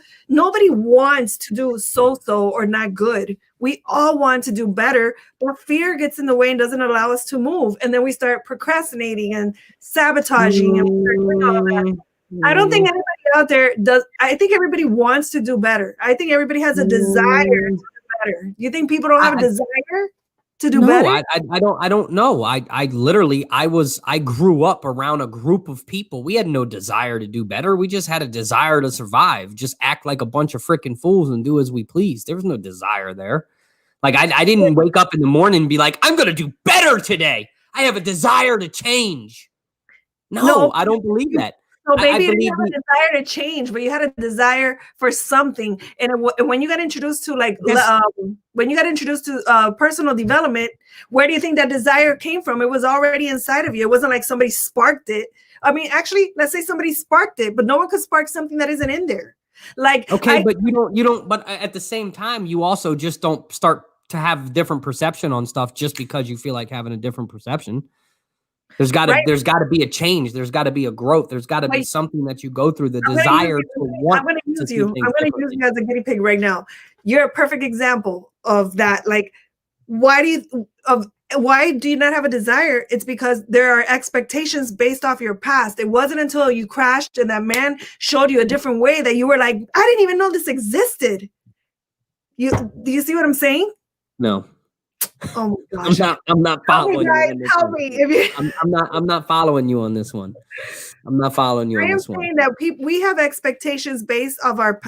so-so or not good. We all want to do better, but fear gets in the way and doesn't allow us to move. And then we start procrastinating and sabotaging and we start doing all of that. I don't think anybody out there does. I think everybody wants to do better. I think everybody has a desire to do better. You think people don't have a desire to do better? I don't know. I literally, I grew up around a group of people. We had no desire to do better. We just had a desire to survive, just act like a bunch of freaking fools and do as we please. There was no desire there. Like I didn't wake up in the morning and be like, I'm going to do better today. I have a desire to change. No, I don't believe that. So maybe you didn't have a desire to change, but you had a desire for something. And when you got introduced to personal development, where do you think that desire came from? It was already inside of you. It wasn't like somebody sparked it. I mean, actually, let's say somebody sparked it, but no one could spark something that isn't in there. Like, okay, but you don't, but at the same time, you also just don't start to have different perception on stuff just because you feel like having a different perception. There's got to be a change. There's got to be a growth. There's got to be something that you go through, the desire to want. I'm going to use you. I'm going to use you as a guinea pig right now. You're a perfect example of that. Like, why do you not have a desire? It's because there are expectations based off your past. It wasn't until you crashed and that man showed you a different way that you were like, I didn't even know this existed. Do you see what I'm saying? No. Oh my gosh. I'm not following you. I'm not following you on this one. I'm not following you on this one. I am saying that we have expectations based off our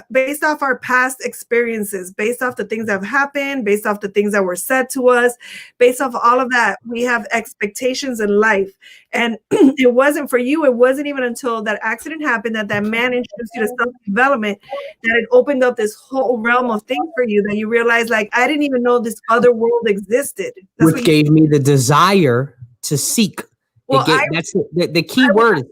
past experiences, based off the things that have happened, based off the things that were said to us, based off all of that. We have expectations in life. And it wasn't for you. It wasn't even until that accident happened that man introduced you to self-development that it opened up this whole realm of things for you that you realized, like, I didn't even know this other world existed. Which gave me the desire to seek. Well, that's the key word.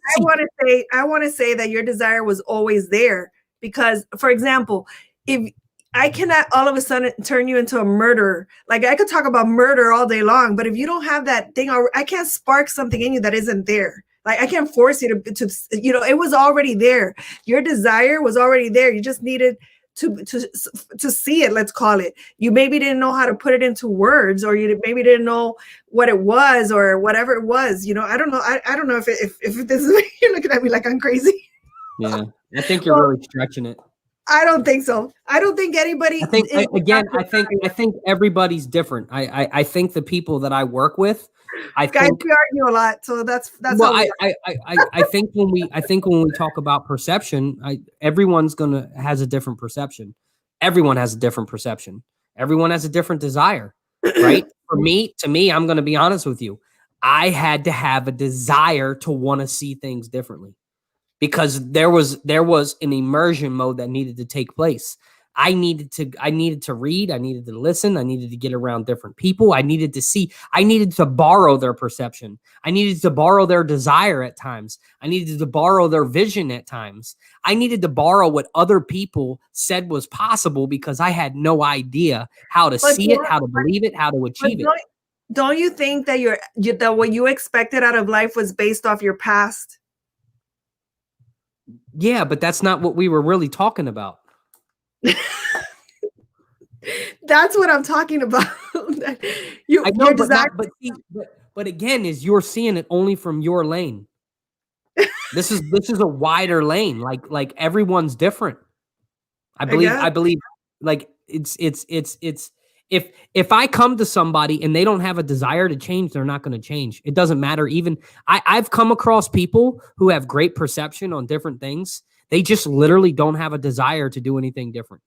I want to say that your desire was always there because, for example, if I cannot all of a sudden turn you into a murderer, like I could talk about murder all day long, but if you don't have that thing, I can't spark something in you that isn't there. Like I can't force you to it was already there. Your desire was already there. You just needed to see it, let's call it. You maybe didn't know how to put it into words, or you maybe didn't know what it was or whatever it was. I don't know. I don't know if this is you're looking at me like I'm crazy. Yeah, I think you're really stretching it. I don't think so. I don't think anybody. I think everybody's different. I think the people that I work with, we argue a lot, so that's. Well, I think when we talk about perception, everyone's has a different perception. Everyone has a different perception. Everyone has a different desire, right? To me, I'm going to be honest with you. I had to have a desire to want to see things differently, because there was an immersion mode that needed to take place. I needed to read, I needed to listen, I needed to get around different people. I needed to see, I needed to borrow their perception. I needed to borrow their desire at times. I needed to borrow their vision at times. I needed to borrow what other people said was possible because I had no idea how to see it, how to believe it, how to achieve it. Don't you think that that what you expected out of life was based off your past? Yeah, but that's not what we were really talking about. That's what I'm talking about. But again, is you're seeing it only from your lane. This is a wider lane. Like everyone's different. I believe like it's if I come to somebody and they don't have a desire to change, they're not going to change. It doesn't matter. Even I've come across people who have great perception on different things. They just literally don't have a desire to do anything different.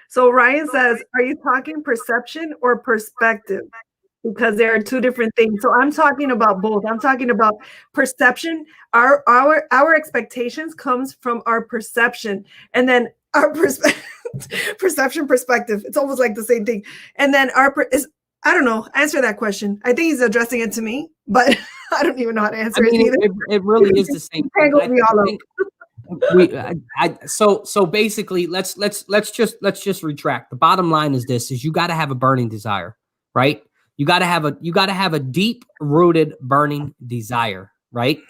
So Ryan says, are you talking perception or perspective? Because there are two different things. So I'm talking about both. I'm talking about perception. Our expectations comes from our perception, and then our perception perspective. It's almost like the same thing. And then I don't know. Answer that question. I think he's addressing it to me, but I don't even know how to answer it either. It really is the same thing. So basically let's just retract. The bottom line is this: is you got to have a burning desire, right? You got to have a deep rooted burning desire, right?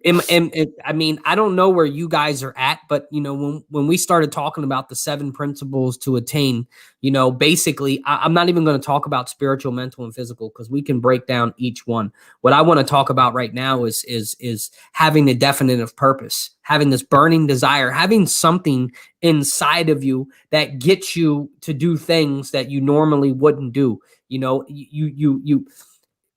I mean, I don't know where you guys are at, but you know, when we started talking about the 7 principles to attain, you know, basically, I'm not even going to talk about spiritual, mental, and physical because we can break down each one. What I want to talk about right now is having a definitive purpose, having this burning desire, having something inside of you that gets you to do things that you normally wouldn't do. You know, you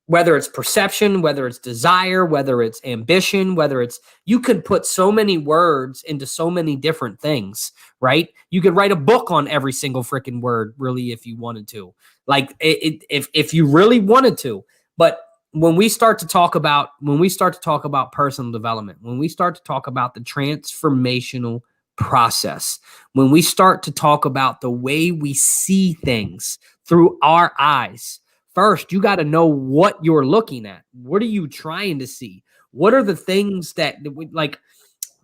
whether it's perception, whether it's desire, whether it's ambition, whether it's, you could put so many words into so many different things, right? You could write a book on every single freaking word, really, if you wanted to, like if you really wanted to. But when we start to talk about personal development, when we start to talk about the transformational process, when we start to talk about the way we see things through our eyes, first, you got to know what you're looking at. What are you trying to see? What are the things that, like,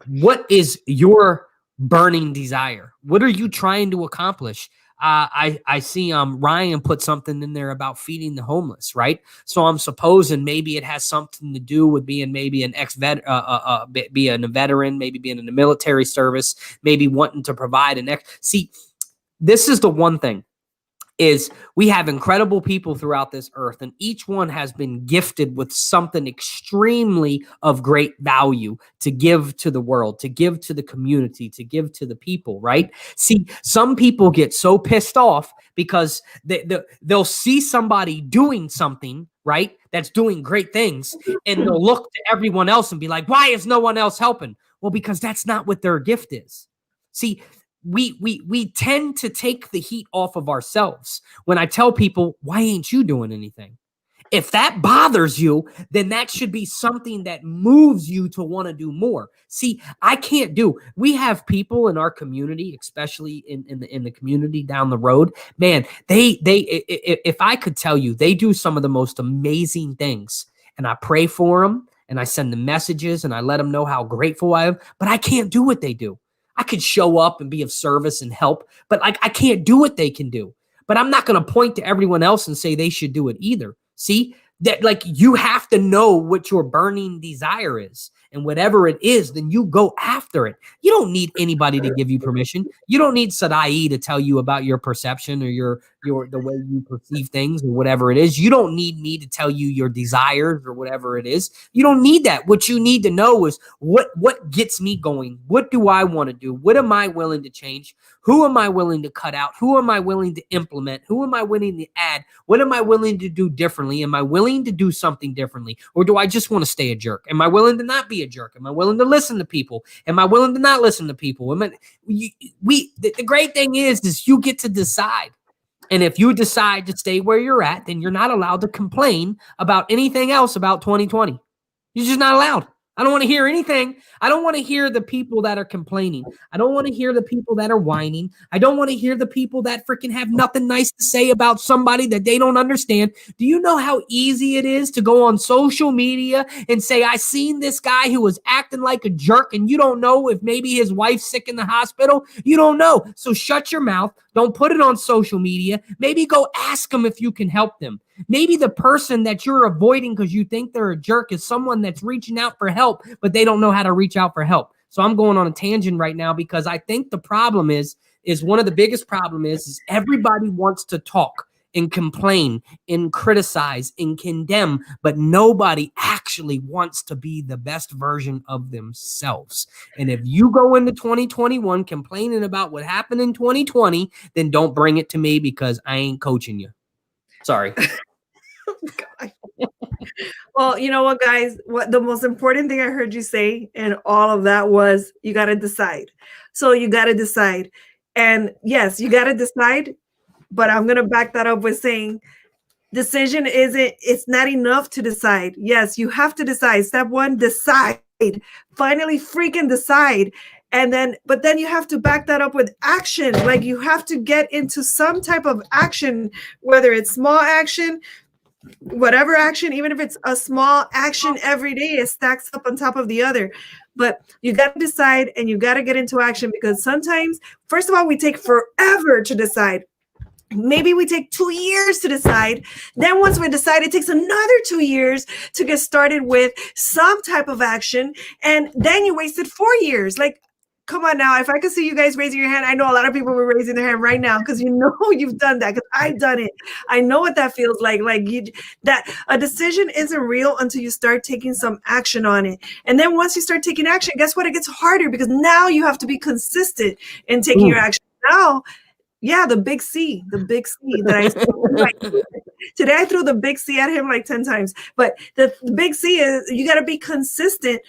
what is your burning desire? What are you trying to accomplish? I see Ryan put something in there about feeding the homeless, right? So I'm supposing maybe it has something to do with being maybe an being a veteran, maybe being in the military service, maybe wanting to provide See, this is the one thing. Is we have incredible people throughout this earth, and each one has been gifted with something extremely of great value to give to the world, to give to the community, to give to the people, right? See, some people get so pissed off because they'll see somebody doing something, right, that's doing great things, and they'll look to everyone else and be like, why is no one else helping? Well, because that's not what their gift is. See, we tend to take the heat off of ourselves when I tell people, why ain't you doing anything? If that bothers you, then that should be something that moves you to want to do more. See, we have people in our community, especially in the community down the road, man, if I could tell you, they do some of the most amazing things, and I pray for them and I send them messages and I let them know how grateful I am, but I can't do what they do. I could show up and be of service and help, but like I can't do what they can do. But I'm not going to point to everyone else and say they should do it either. See, that like you have to know what your burning desire is, and whatever it is, then you go after it. You don't need anybody to give you permission. You don't need Sarai to tell you about your perception or the way you perceive things or whatever it is. You don't need me to tell you your desires or whatever it is. You don't need that. What you need to know is what gets me going. What do I want to do? What am I willing to change? Who am I willing to cut out? Who am I willing to implement? Who am I willing to add? What am I willing to do differently? Am I willing to do something differently? Or do I just want to stay a jerk? Am I willing to not be a jerk? Am I willing to listen to people? Am I willing to not listen to people? The great thing is you get to decide. And if you decide to stay where you're at, then you're not allowed to complain about anything else about 2020. You're just not allowed. I don't want to hear anything. I don't want to hear the people that are complaining. I don't want to hear the people that are whining. I don't want to hear the people that freaking have nothing nice to say about somebody that they don't understand. Do you know how easy it is to go on social media and say, I seen this guy who was acting like a jerk, and you don't know if maybe his wife's sick in the hospital? You don't know. So shut your mouth. Don't put it on social media. Maybe go ask them if you can help them. Maybe the person that you're avoiding because you think they're a jerk is someone that's reaching out for help, but they don't know how to reach out for help. So I'm going on a tangent right now because I think the problem is one of the biggest problem is everybody wants to talk. and complain and criticize and condemn, but nobody actually wants to be the best version of themselves. And if you go into 2021 complaining about what happened in 2020, then don't bring it to me because I ain't coaching you. Sorry. Well, you know what, guys? What the most important thing I heard you say in all of that was you got to decide. So you got to decide. And yes, you got to decide, but I'm going to back that up with saying decision it's not enough to decide. Yes, you have to decide. Step one, decide. Finally freaking decide. But then you have to back that up with action. Like you have to get into some type of action, whether it's small action, whatever action, even if it's a small action every day, it stacks up on top of the other. But you got to decide and you got to get into action, because sometimes, first of all, we take forever to decide. Maybe we take 2 years to decide. Then once we decide, it takes another 2 years to get started with some type of action. And then you wasted 4 years. Like, come on now. If I could see you guys raising your hand, I know a lot of people were raising their hand right now because you know you've done that, because I've done it. I know what that feels like. That a decision isn't real until you start taking some action on it. And then once you start taking action, guess what? It gets harder because now you have to be consistent in taking your action. Now, yeah, the big C that today I threw the big C at him like 10 times. But the big C is you got to be consistent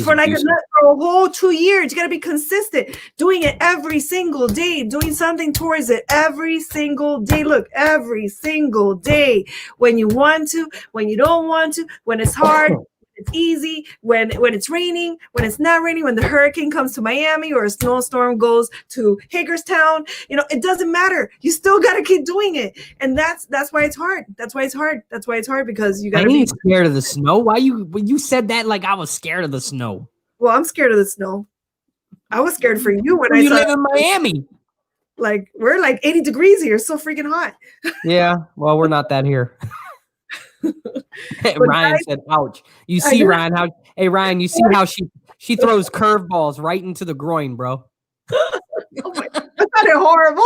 for a whole 2 years. You got to be consistent, doing it every single day, doing something towards it every single day. Look, every single day, when you want to, when you don't want to, when it's hard, it's easy, when it's raining, when it's not raining, when the hurricane comes to Miami or a snowstorm goes to Hagerstown, it doesn't matter. You still got to keep doing it. And that's why it's hard. That's why it's hard because you got to be scared of the snow. When you said that like I was scared of the snow. Well, I'm scared of the snow. I was scared for you when you live in Miami. Like we're like 80 degrees here. It's so freaking hot. Yeah. Well, we're not that here. Ryan said, ouch. You see, Ryan, Ryan, you see how she throws curveballs right into the groin, bro. Oh my God. That sounded horrible.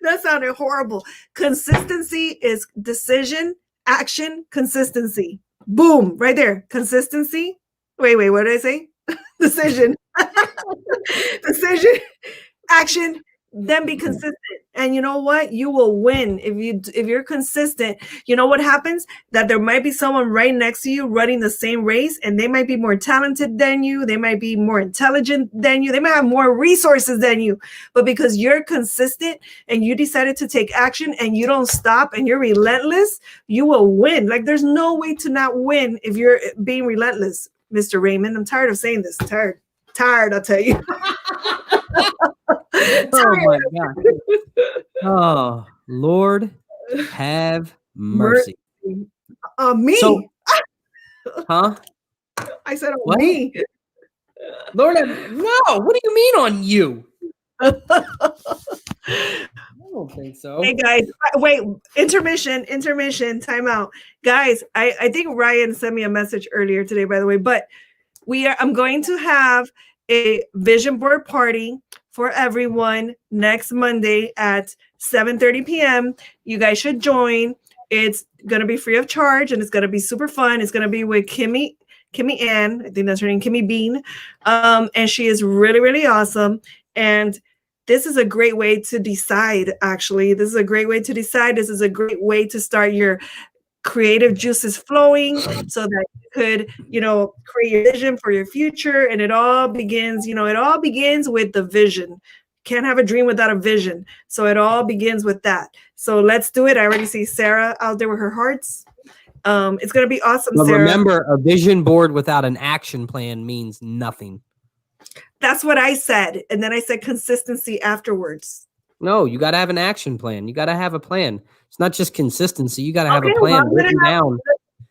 That sounded horrible. Consistency is decision, action, consistency. Boom, right there. Consistency. Wait, what did I say? Decision. Decision, action, then be consistent. And you know what? You will win if you're consistent. You know what happens? That there might be someone right next to you running the same race, and they might be more talented than you. They might be more intelligent than you. They might have more resources than you. But because you're consistent and you decided to take action and you don't stop and you're relentless, you will win. Like there's no way to not win if you're being relentless, Mr. Raymond. I'm tired of saying this. Tired, I'll tell you. Oh my God. Oh, Lord have mercy. Me. So, huh? I said on me. Lord no, what do you mean on you? I don't think so. Hey guys, wait, intermission, time out. Guys, I think Ryan sent me a message earlier today, by the way, but I'm going to have a vision board party for everyone next Monday at 7:30 p.m. You guys should join. It's going to be free of charge and it's going to be super fun. It's going to be with Kimmy Ann. I think that's her name, Kimmy Bean. And she is really, really awesome. And this is a great way to decide, actually. This is a great way to decide. This is a great way to start your creative juices flowing so that you could, create your vision for your future. And it all begins with the vision. Can't have a dream without a vision. So it all begins with that. So let's do it. I already see Sarah out there with her hearts. It's going to be awesome, but Sarah. Remember, a vision board without an action plan means nothing. That's what I said. And then I said consistency afterwards. No, you got to have an action plan. You got to have a plan. It's not just consistency. You got to have a plan written down.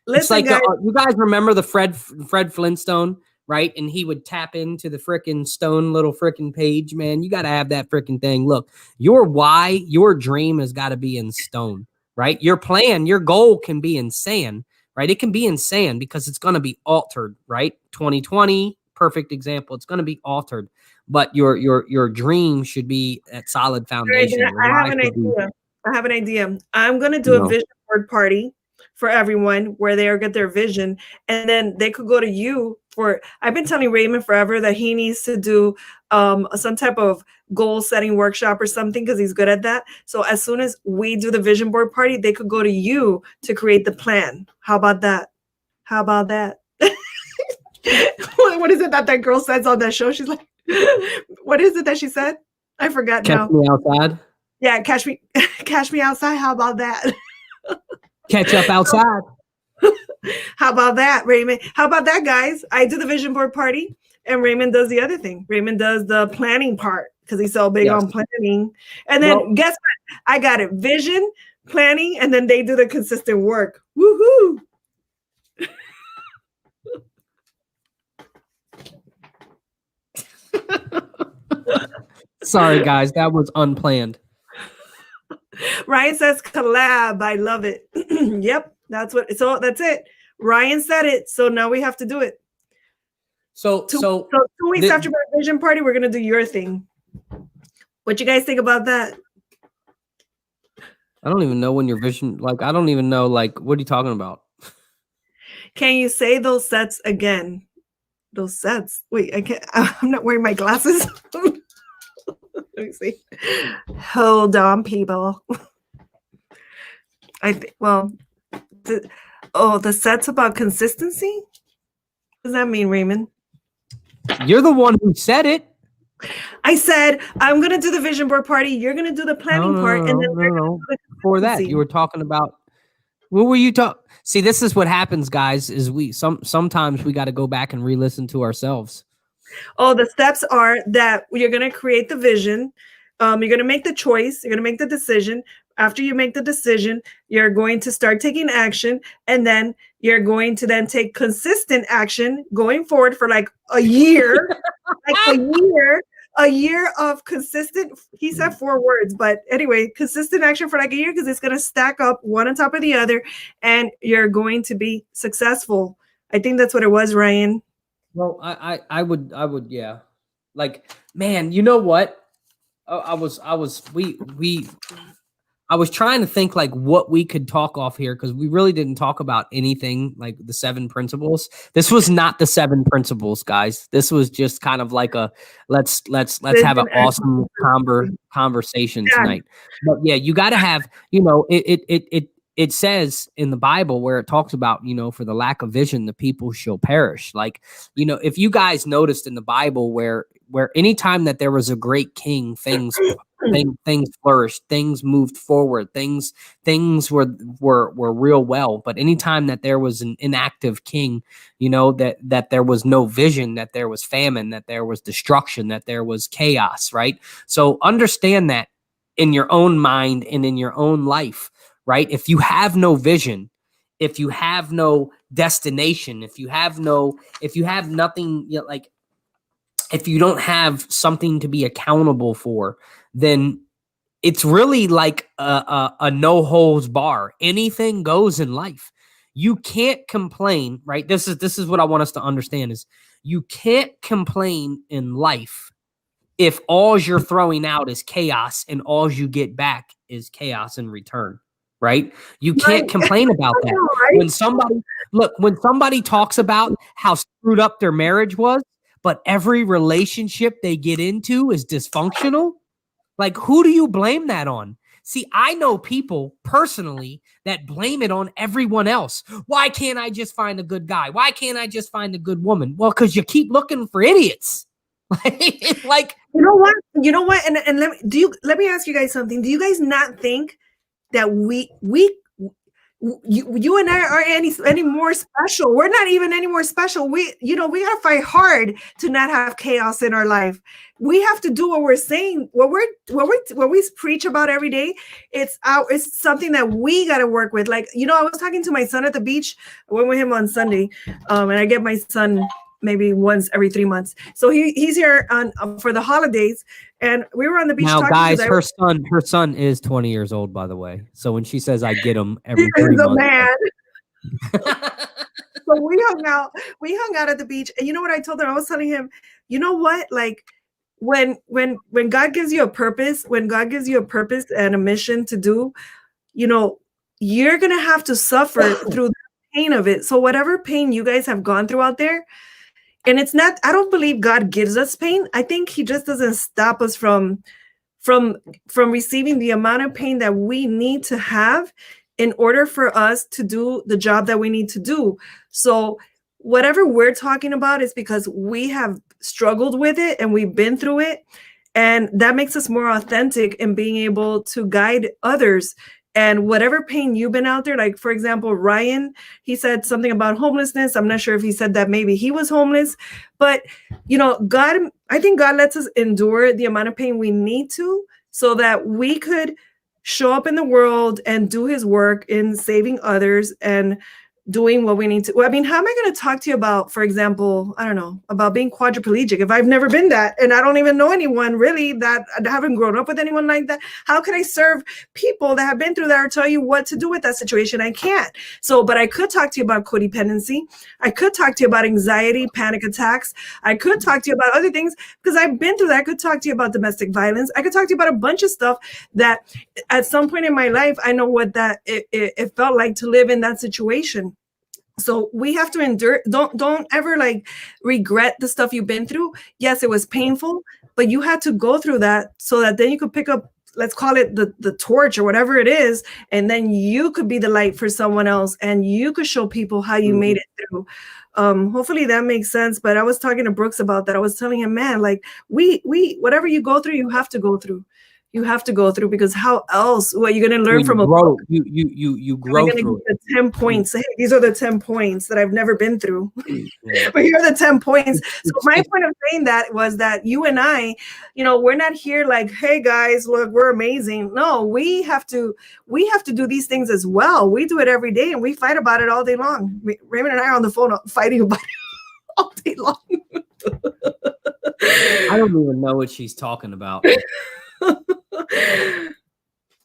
It's like you guys remember the Fred Flintstone, right? And he would tap into the freaking stone little freaking page, man. You got to have that freaking thing. Look, your why, your dream has got to be in stone, right? Your plan, your goal can be in sand, right? It can be in sand because it's going to be altered, right? 2020, perfect example. It's going to be altered, but your dream should be at solid foundation. I have an idea. I have an idea. I'm going to do a vision board party for everyone where they get their vision, and then they could go to you for. I've been telling Raymond forever that he needs to do some type of goal setting workshop or something because he's good at that. So as soon as we do the vision board party, they could go to you to create the plan. How about that? How about that? What is it that girl says on that show? She's like, what is it that she said? I forgot now. Catch me outside. Yeah, catch me outside. How about that? Catch up outside. How about that, Raymond? How about that, guys? I do the vision board party, and Raymond does the other thing. Raymond does the planning part because he's so big on planning. And then guess what? I got it. Vision, planning, and then they do the consistent work. Woohoo! Sorry, guys, that was unplanned. Ryan says collab. I love it. Yep, that's it. Ryan said it, so now we have to do it. So 2 weeks after my vision party, we're gonna do your thing. What you guys think about that? I don't even know when your vision. Like, I don't even know. Like, what are you talking about? Can you say those sets again? Those sets. Wait, I can't. I'm not wearing my glasses. Let me see. Hold on, people. The set's about consistency? What does that mean, Raymond? You're the one who said it. I said, I'm going to do the vision board party. You're going to do the planning part. And then before that, you were talking about, what were you talking? See, this is what happens, guys, is sometimes we got to go back and re-listen to ourselves. Oh, the steps are that you're going to create the vision. You're going to make the choice. You're going to make the decision. After you make the decision, you're going to start taking action. And then you're going to then take consistent action going forward for like a year, a year of consistent, he said 4 words, but anyway, consistent action for like a year because it's going to stack up one on top of the other and you're going to be successful. I think that's what it was, Ryan. Well, I would, yeah. Like, man, you know what? I was trying to think like what we could talk off here because we really didn't talk about anything like the 7 principles. This was not the 7 principles, guys. This was just kind of like a let's have an awesome conversation tonight. But yeah, you got to have, it says in the Bible where it talks about, for the lack of vision, the people shall perish. Like, if you guys noticed in the Bible where anytime that there was a great king, things flourished, things moved forward, things were real well. But anytime that there was an inactive king, that there was no vision, that there was famine, that there was destruction, that there was chaos, right? So understand that in your own mind and in your own life. Right? If you have no vision, if you have no destination, if you have nothing, like if you don't have something to be accountable for, then it's really like a no holds bar. Anything goes in life. You can't complain, right? This is what I want us to understand is you can't complain in life if all you're throwing out is chaos and all you get back is chaos in return. Right? You can't complain about that. Right? When somebody talks about how screwed up their marriage was, but every relationship they get into is dysfunctional, like who do you blame that on? See, I know people personally that blame it on everyone else. Why can't I just find a good guy? Why can't I just find a good woman? Well, because you keep looking for idiots. Like you know what? And let me ask you guys something. Do you guys not think that you and I aren't any more special? We're not even any more special. We gotta fight hard to not have chaos in our life. We have to do what we're saying, what we preach about every day. It's something that we gotta work with. Like, I was talking to my son at the beach. I went with him on Sunday, and I get my son maybe once every 3 months. So he's here for the holidays, and we were on the beach. Now, guys, her son is 20 years old, by the way. So when she says I get him every 3 months, man. So So we hung out at the beach. And you know what I told him? I was telling him, you know what? Like when God gives you a purpose, when God gives you a purpose and a mission to do, you know, you're gonna have to suffer through the pain of it. So whatever pain you guys have gone through out there, and it's not, I don't believe God gives us pain. I think he just doesn't stop us from from receiving the amount of pain that we need to have in order for us to do the job that we need to do. So whatever we're talking about is because we have struggled with it and we've been through it, and that makes us more authentic in being able to guide others. And whatever pain you've been out there, like for example, Ryan, he said something about homelessness. I'm not sure if he said that maybe he was homeless, but you know, God, I think God lets us endure the amount of pain we need to so that we could show up in the world and do his work in saving others and doing what we need to. Well, I mean, how am I going to talk to you about, for example, I don't know, about being quadriplegic if I've never been that and I don't even know anyone really that I haven't grown up with anyone like that? How can I serve people that have been through that or tell you what to do with that situation? I can't. So, but I could talk to you about codependency. I could talk to you about anxiety, panic attacks. I could talk to you about other things because I've been through that. I could talk to you about domestic violence. I could talk to you about a bunch of stuff that at some point in my life, I know what that it felt like to live in that situation. So we have to endure. Don't ever like regret the stuff you've been through. Yes, it was painful, but you had to go through that so that then you could pick up, let's call it the torch or whatever it is, and then you could be the light for someone else and you could show people how you made it through. Hopefully that makes sense. But I was talking to Brooks about that. I was telling him, man, like we whatever you go through, you have to go through. You have to go through, because how else? What you're going to learn from a book? You grow through the 10 points. Hey, these are the 10 points that I've never been through. But here are the 10 points. So my point of saying that was that you and I, you know, we're not here like, hey guys, look, we're amazing. No, we have to do these things as well. We do it every day and we fight about it all day long. Raymond and I are on the phone fighting about it all day long. I don't even know what she's talking about.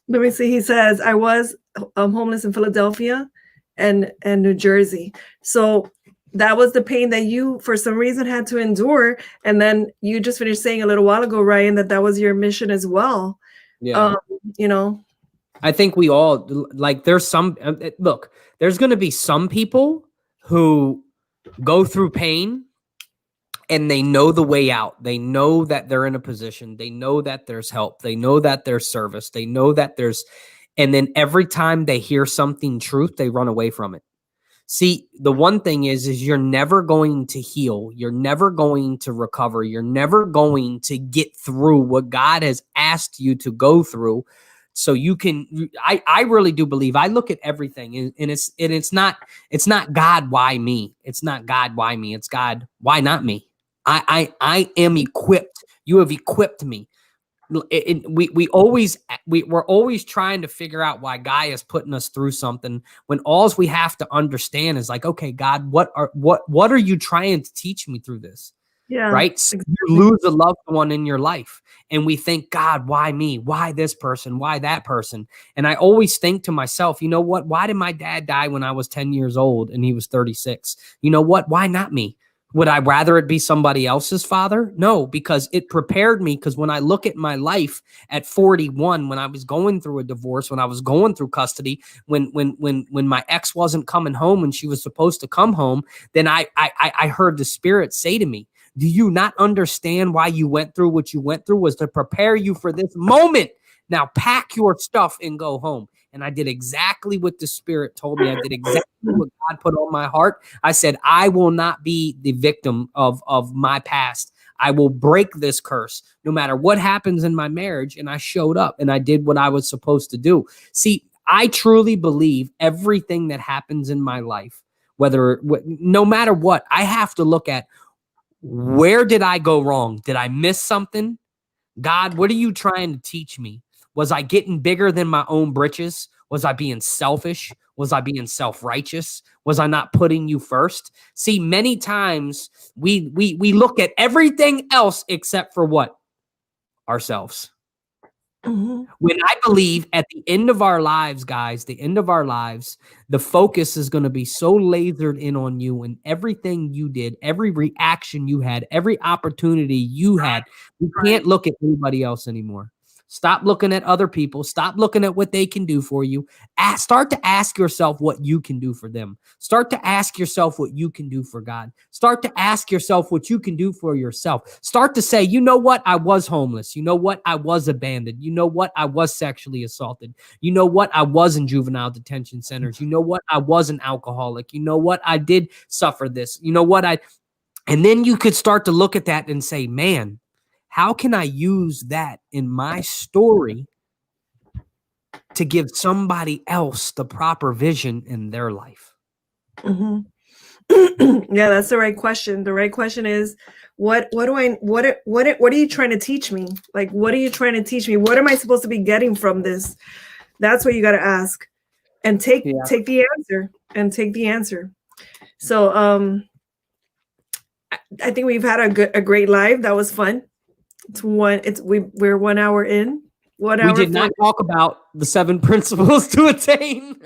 Let me see. He says, I was homeless in Philadelphia and New Jersey. So that was the pain that you, for some reason, had to endure. And then you just finished saying a little while ago, Ryan, that was your mission as well. Yeah. You know, I think we all, like, there's some, look, there's going to be some people who go through pain and they know the way out. They know that they're in a position. They know that there's help. They know that there's service. They know that there's, and then every time they hear something truth, they run away from it. See, the one thing is you're never going to heal. You're never going to recover. You're never going to get through what God has asked you to go through. So you can, I really do believe, I look at everything and it's not God, why me? It's not God, why me? It's God, why not me? I am equipped. You have equipped me. We're always trying to figure out why God is putting us through something when all we have to understand is like, okay, God, what are you trying to teach me through this? Yeah, right. So exactly. you lose a loved one in your life and we think, God, why me? Why this person? Why that person? And I always think to myself, you know what? Why did my dad die when I was 10 years old and he was 36? You know what? Why not me? Would I rather it be somebody else's father? No, because it prepared me. Because when I look at my life at 41, when I was going through a divorce, when I was going through custody, when my ex wasn't coming home and she was supposed to come home, then I heard the Spirit say to me, do you not understand why you went through what you went through was to prepare you for this moment? Now pack your stuff and go home. And I did exactly what the Spirit told me. I did exactly what God put on my heart. I said, I will not be the victim of my past. I will break this curse no matter what happens in my marriage. And I showed up and I did what I was supposed to do. See, I truly believe everything that happens in my life, no matter what, I have to look at, where did I go wrong? Did I miss something? God, what are you trying to teach me? Was I getting bigger than my own britches? Was I being selfish? Was I being self-righteous? Was I not putting you first? See, many times we look at everything else except for what? Ourselves. When I believe at the end of our lives, guys, the end of our lives, the focus is going to be so lasered in on you and everything you did, every reaction you had, every opportunity you had. You can't look at anybody else anymore. Stop looking at other people. Stop looking at what they can do for you. Start to ask yourself what you can do for them. Start to ask yourself what you can do for God. Start to ask yourself what you can do for yourself. Start to say, you know what? I was homeless. You know what? I was abandoned. You know what? I was sexually assaulted. You know what? I was in juvenile detention centers. You know what? I was an alcoholic. You know what? I did suffer this. You know what? And then you could start to look at that and say, man, how can I use that in my story to give somebody else the proper vision in their life? Yeah, that's the right question. The right question is, what are you trying to teach me? Like, what are you trying to teach me? What am I supposed to be getting from this? That's what you got to ask, and take the answer and take the answer. So, I think we've had a great live. That was fun. We're 1 hour in. We did not talk about the 7 principles to attain.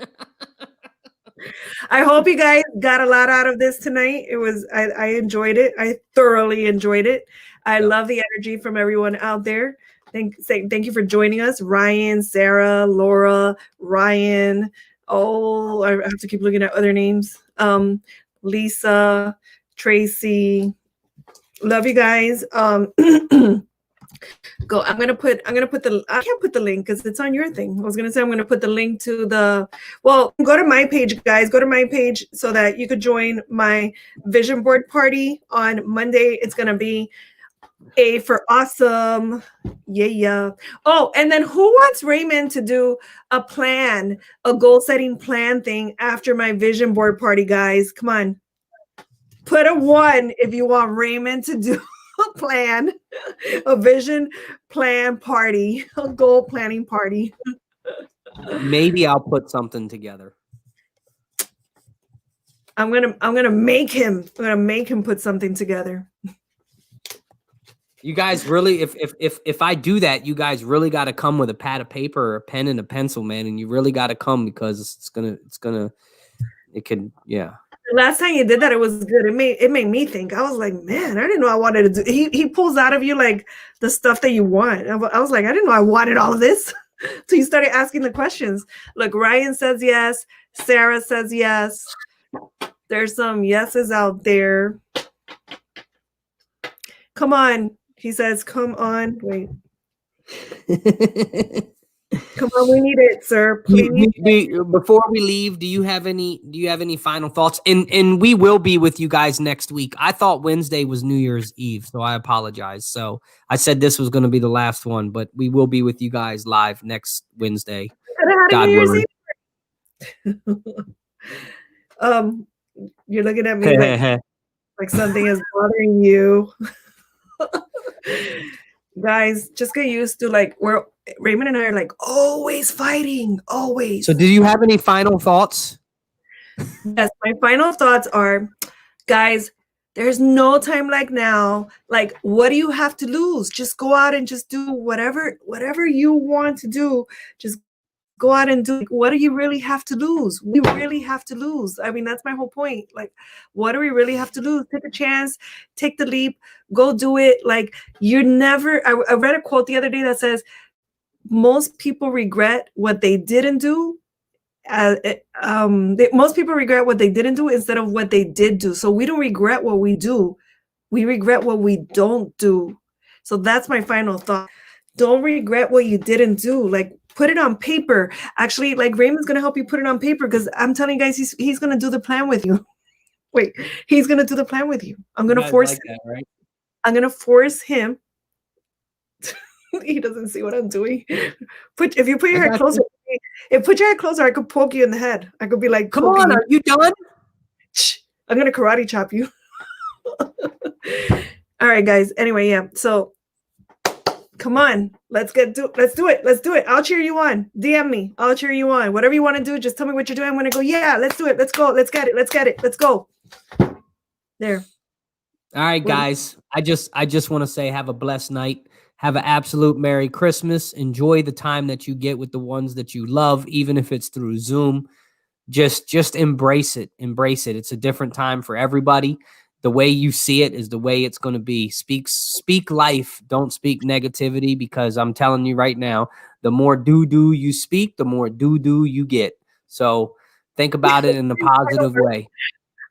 I hope you guys got a lot out of this tonight. I enjoyed it. I thoroughly enjoyed it. I love the energy from everyone out there. Thank you for joining us. Ryan, Sarah, Laura, Ryan. Oh, I have to keep looking at other names. Lisa, Tracy. Love you guys. Go. I'm gonna put the. I can't put the link because it's on your thing. I was gonna say I'm gonna put the link to the. Well, go to my page, guys. Go to my page so that you could join my vision board party on Monday. It's gonna be A for awesome. Yeah. Oh, and then who wants Raymond to do a goal setting plan thing after my vision board party, guys? Come on. Put a 1 if you want Raymond to do a vision plan party, a goal planning party. Maybe I'll put something together. I'm gonna make him put something together. You guys really, if I do that, you guys really got to come with a pad of paper or a pen and a pencil, man, and you really got to come because it could. The last time you did that, it was good. It made me think. I was like, man, I didn't know I wanted to do. He pulls out of you like the stuff that you want. I was like, I didn't know I wanted all of this. So you started asking the questions. Look, Ryan says yes. Sarah says yes. There's some yeses out there. Come on, he says. Come on, wait. Come on, we need it, sir. Please. Before we leave, do you have any final thoughts? And we will be with you guys next week. I thought Wednesday was New Year's Eve, so I apologize. So I said this was going to be the last one, but we will be with you guys live next Wednesday. God willing. You're looking at me like something is bothering you. Guys, just get used to Raymond and I are like always fighting, always. So do you have any final thoughts? Yes, my final thoughts are, guys, there's no time like now. Like, what do you have to lose? Just go out and just do whatever you want to do. Just go out and do. What do you really have to lose? We really have to lose. I mean, that's my whole point. Like, what do we really have to lose? Take a chance, take the leap, go do it. Like, you're never. I read a quote the other day that says, most people regret what they didn't do. Most people regret what they didn't do instead of what they did do. So we don't regret what we do. We regret what we don't do. So that's my final thought. Don't regret what you didn't do. Like, put it on paper. Actually, like, Raymond's going to help you put it on paper because I'm telling you guys, he's going to do the plan with you. Wait, he's going to do the plan with you. I'm going to force him. That, right? I'm going to force him. He doesn't see what I'm doing. If you put your head closer, I could poke you in the head. I could be like, come on, are you done? I'm going to karate chop you. All right, guys. Anyway, yeah. So come on, let's do it. I'll cheer you on. DM me. I'll cheer you on. Whatever you want to do, just tell me what you're doing. I'm going to go, yeah, let's do it. Let's go. Let's get it. Let's go. There. All right, guys. I just want to say have a blessed night. Have an absolute Merry Christmas. Enjoy the time that you get with the ones that you love, even if it's through Zoom. Just embrace it. Embrace it. It's a different time for everybody. The way you see it is the way it's going to be. Speak life. Don't speak negativity, because I'm telling you right now, the more doo-doo you speak, the more doo-doo you get. So think about it in a positive way.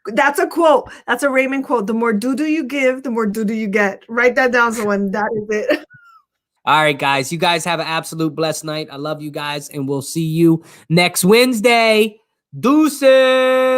That's a quote. That's a Raymond quote. The more doo-doo you give, the more doo-doo you get. Write that down, someone. That is it. All right, guys. You guys have an absolute blessed night. I love you guys, and we'll see you next Wednesday. Deuces.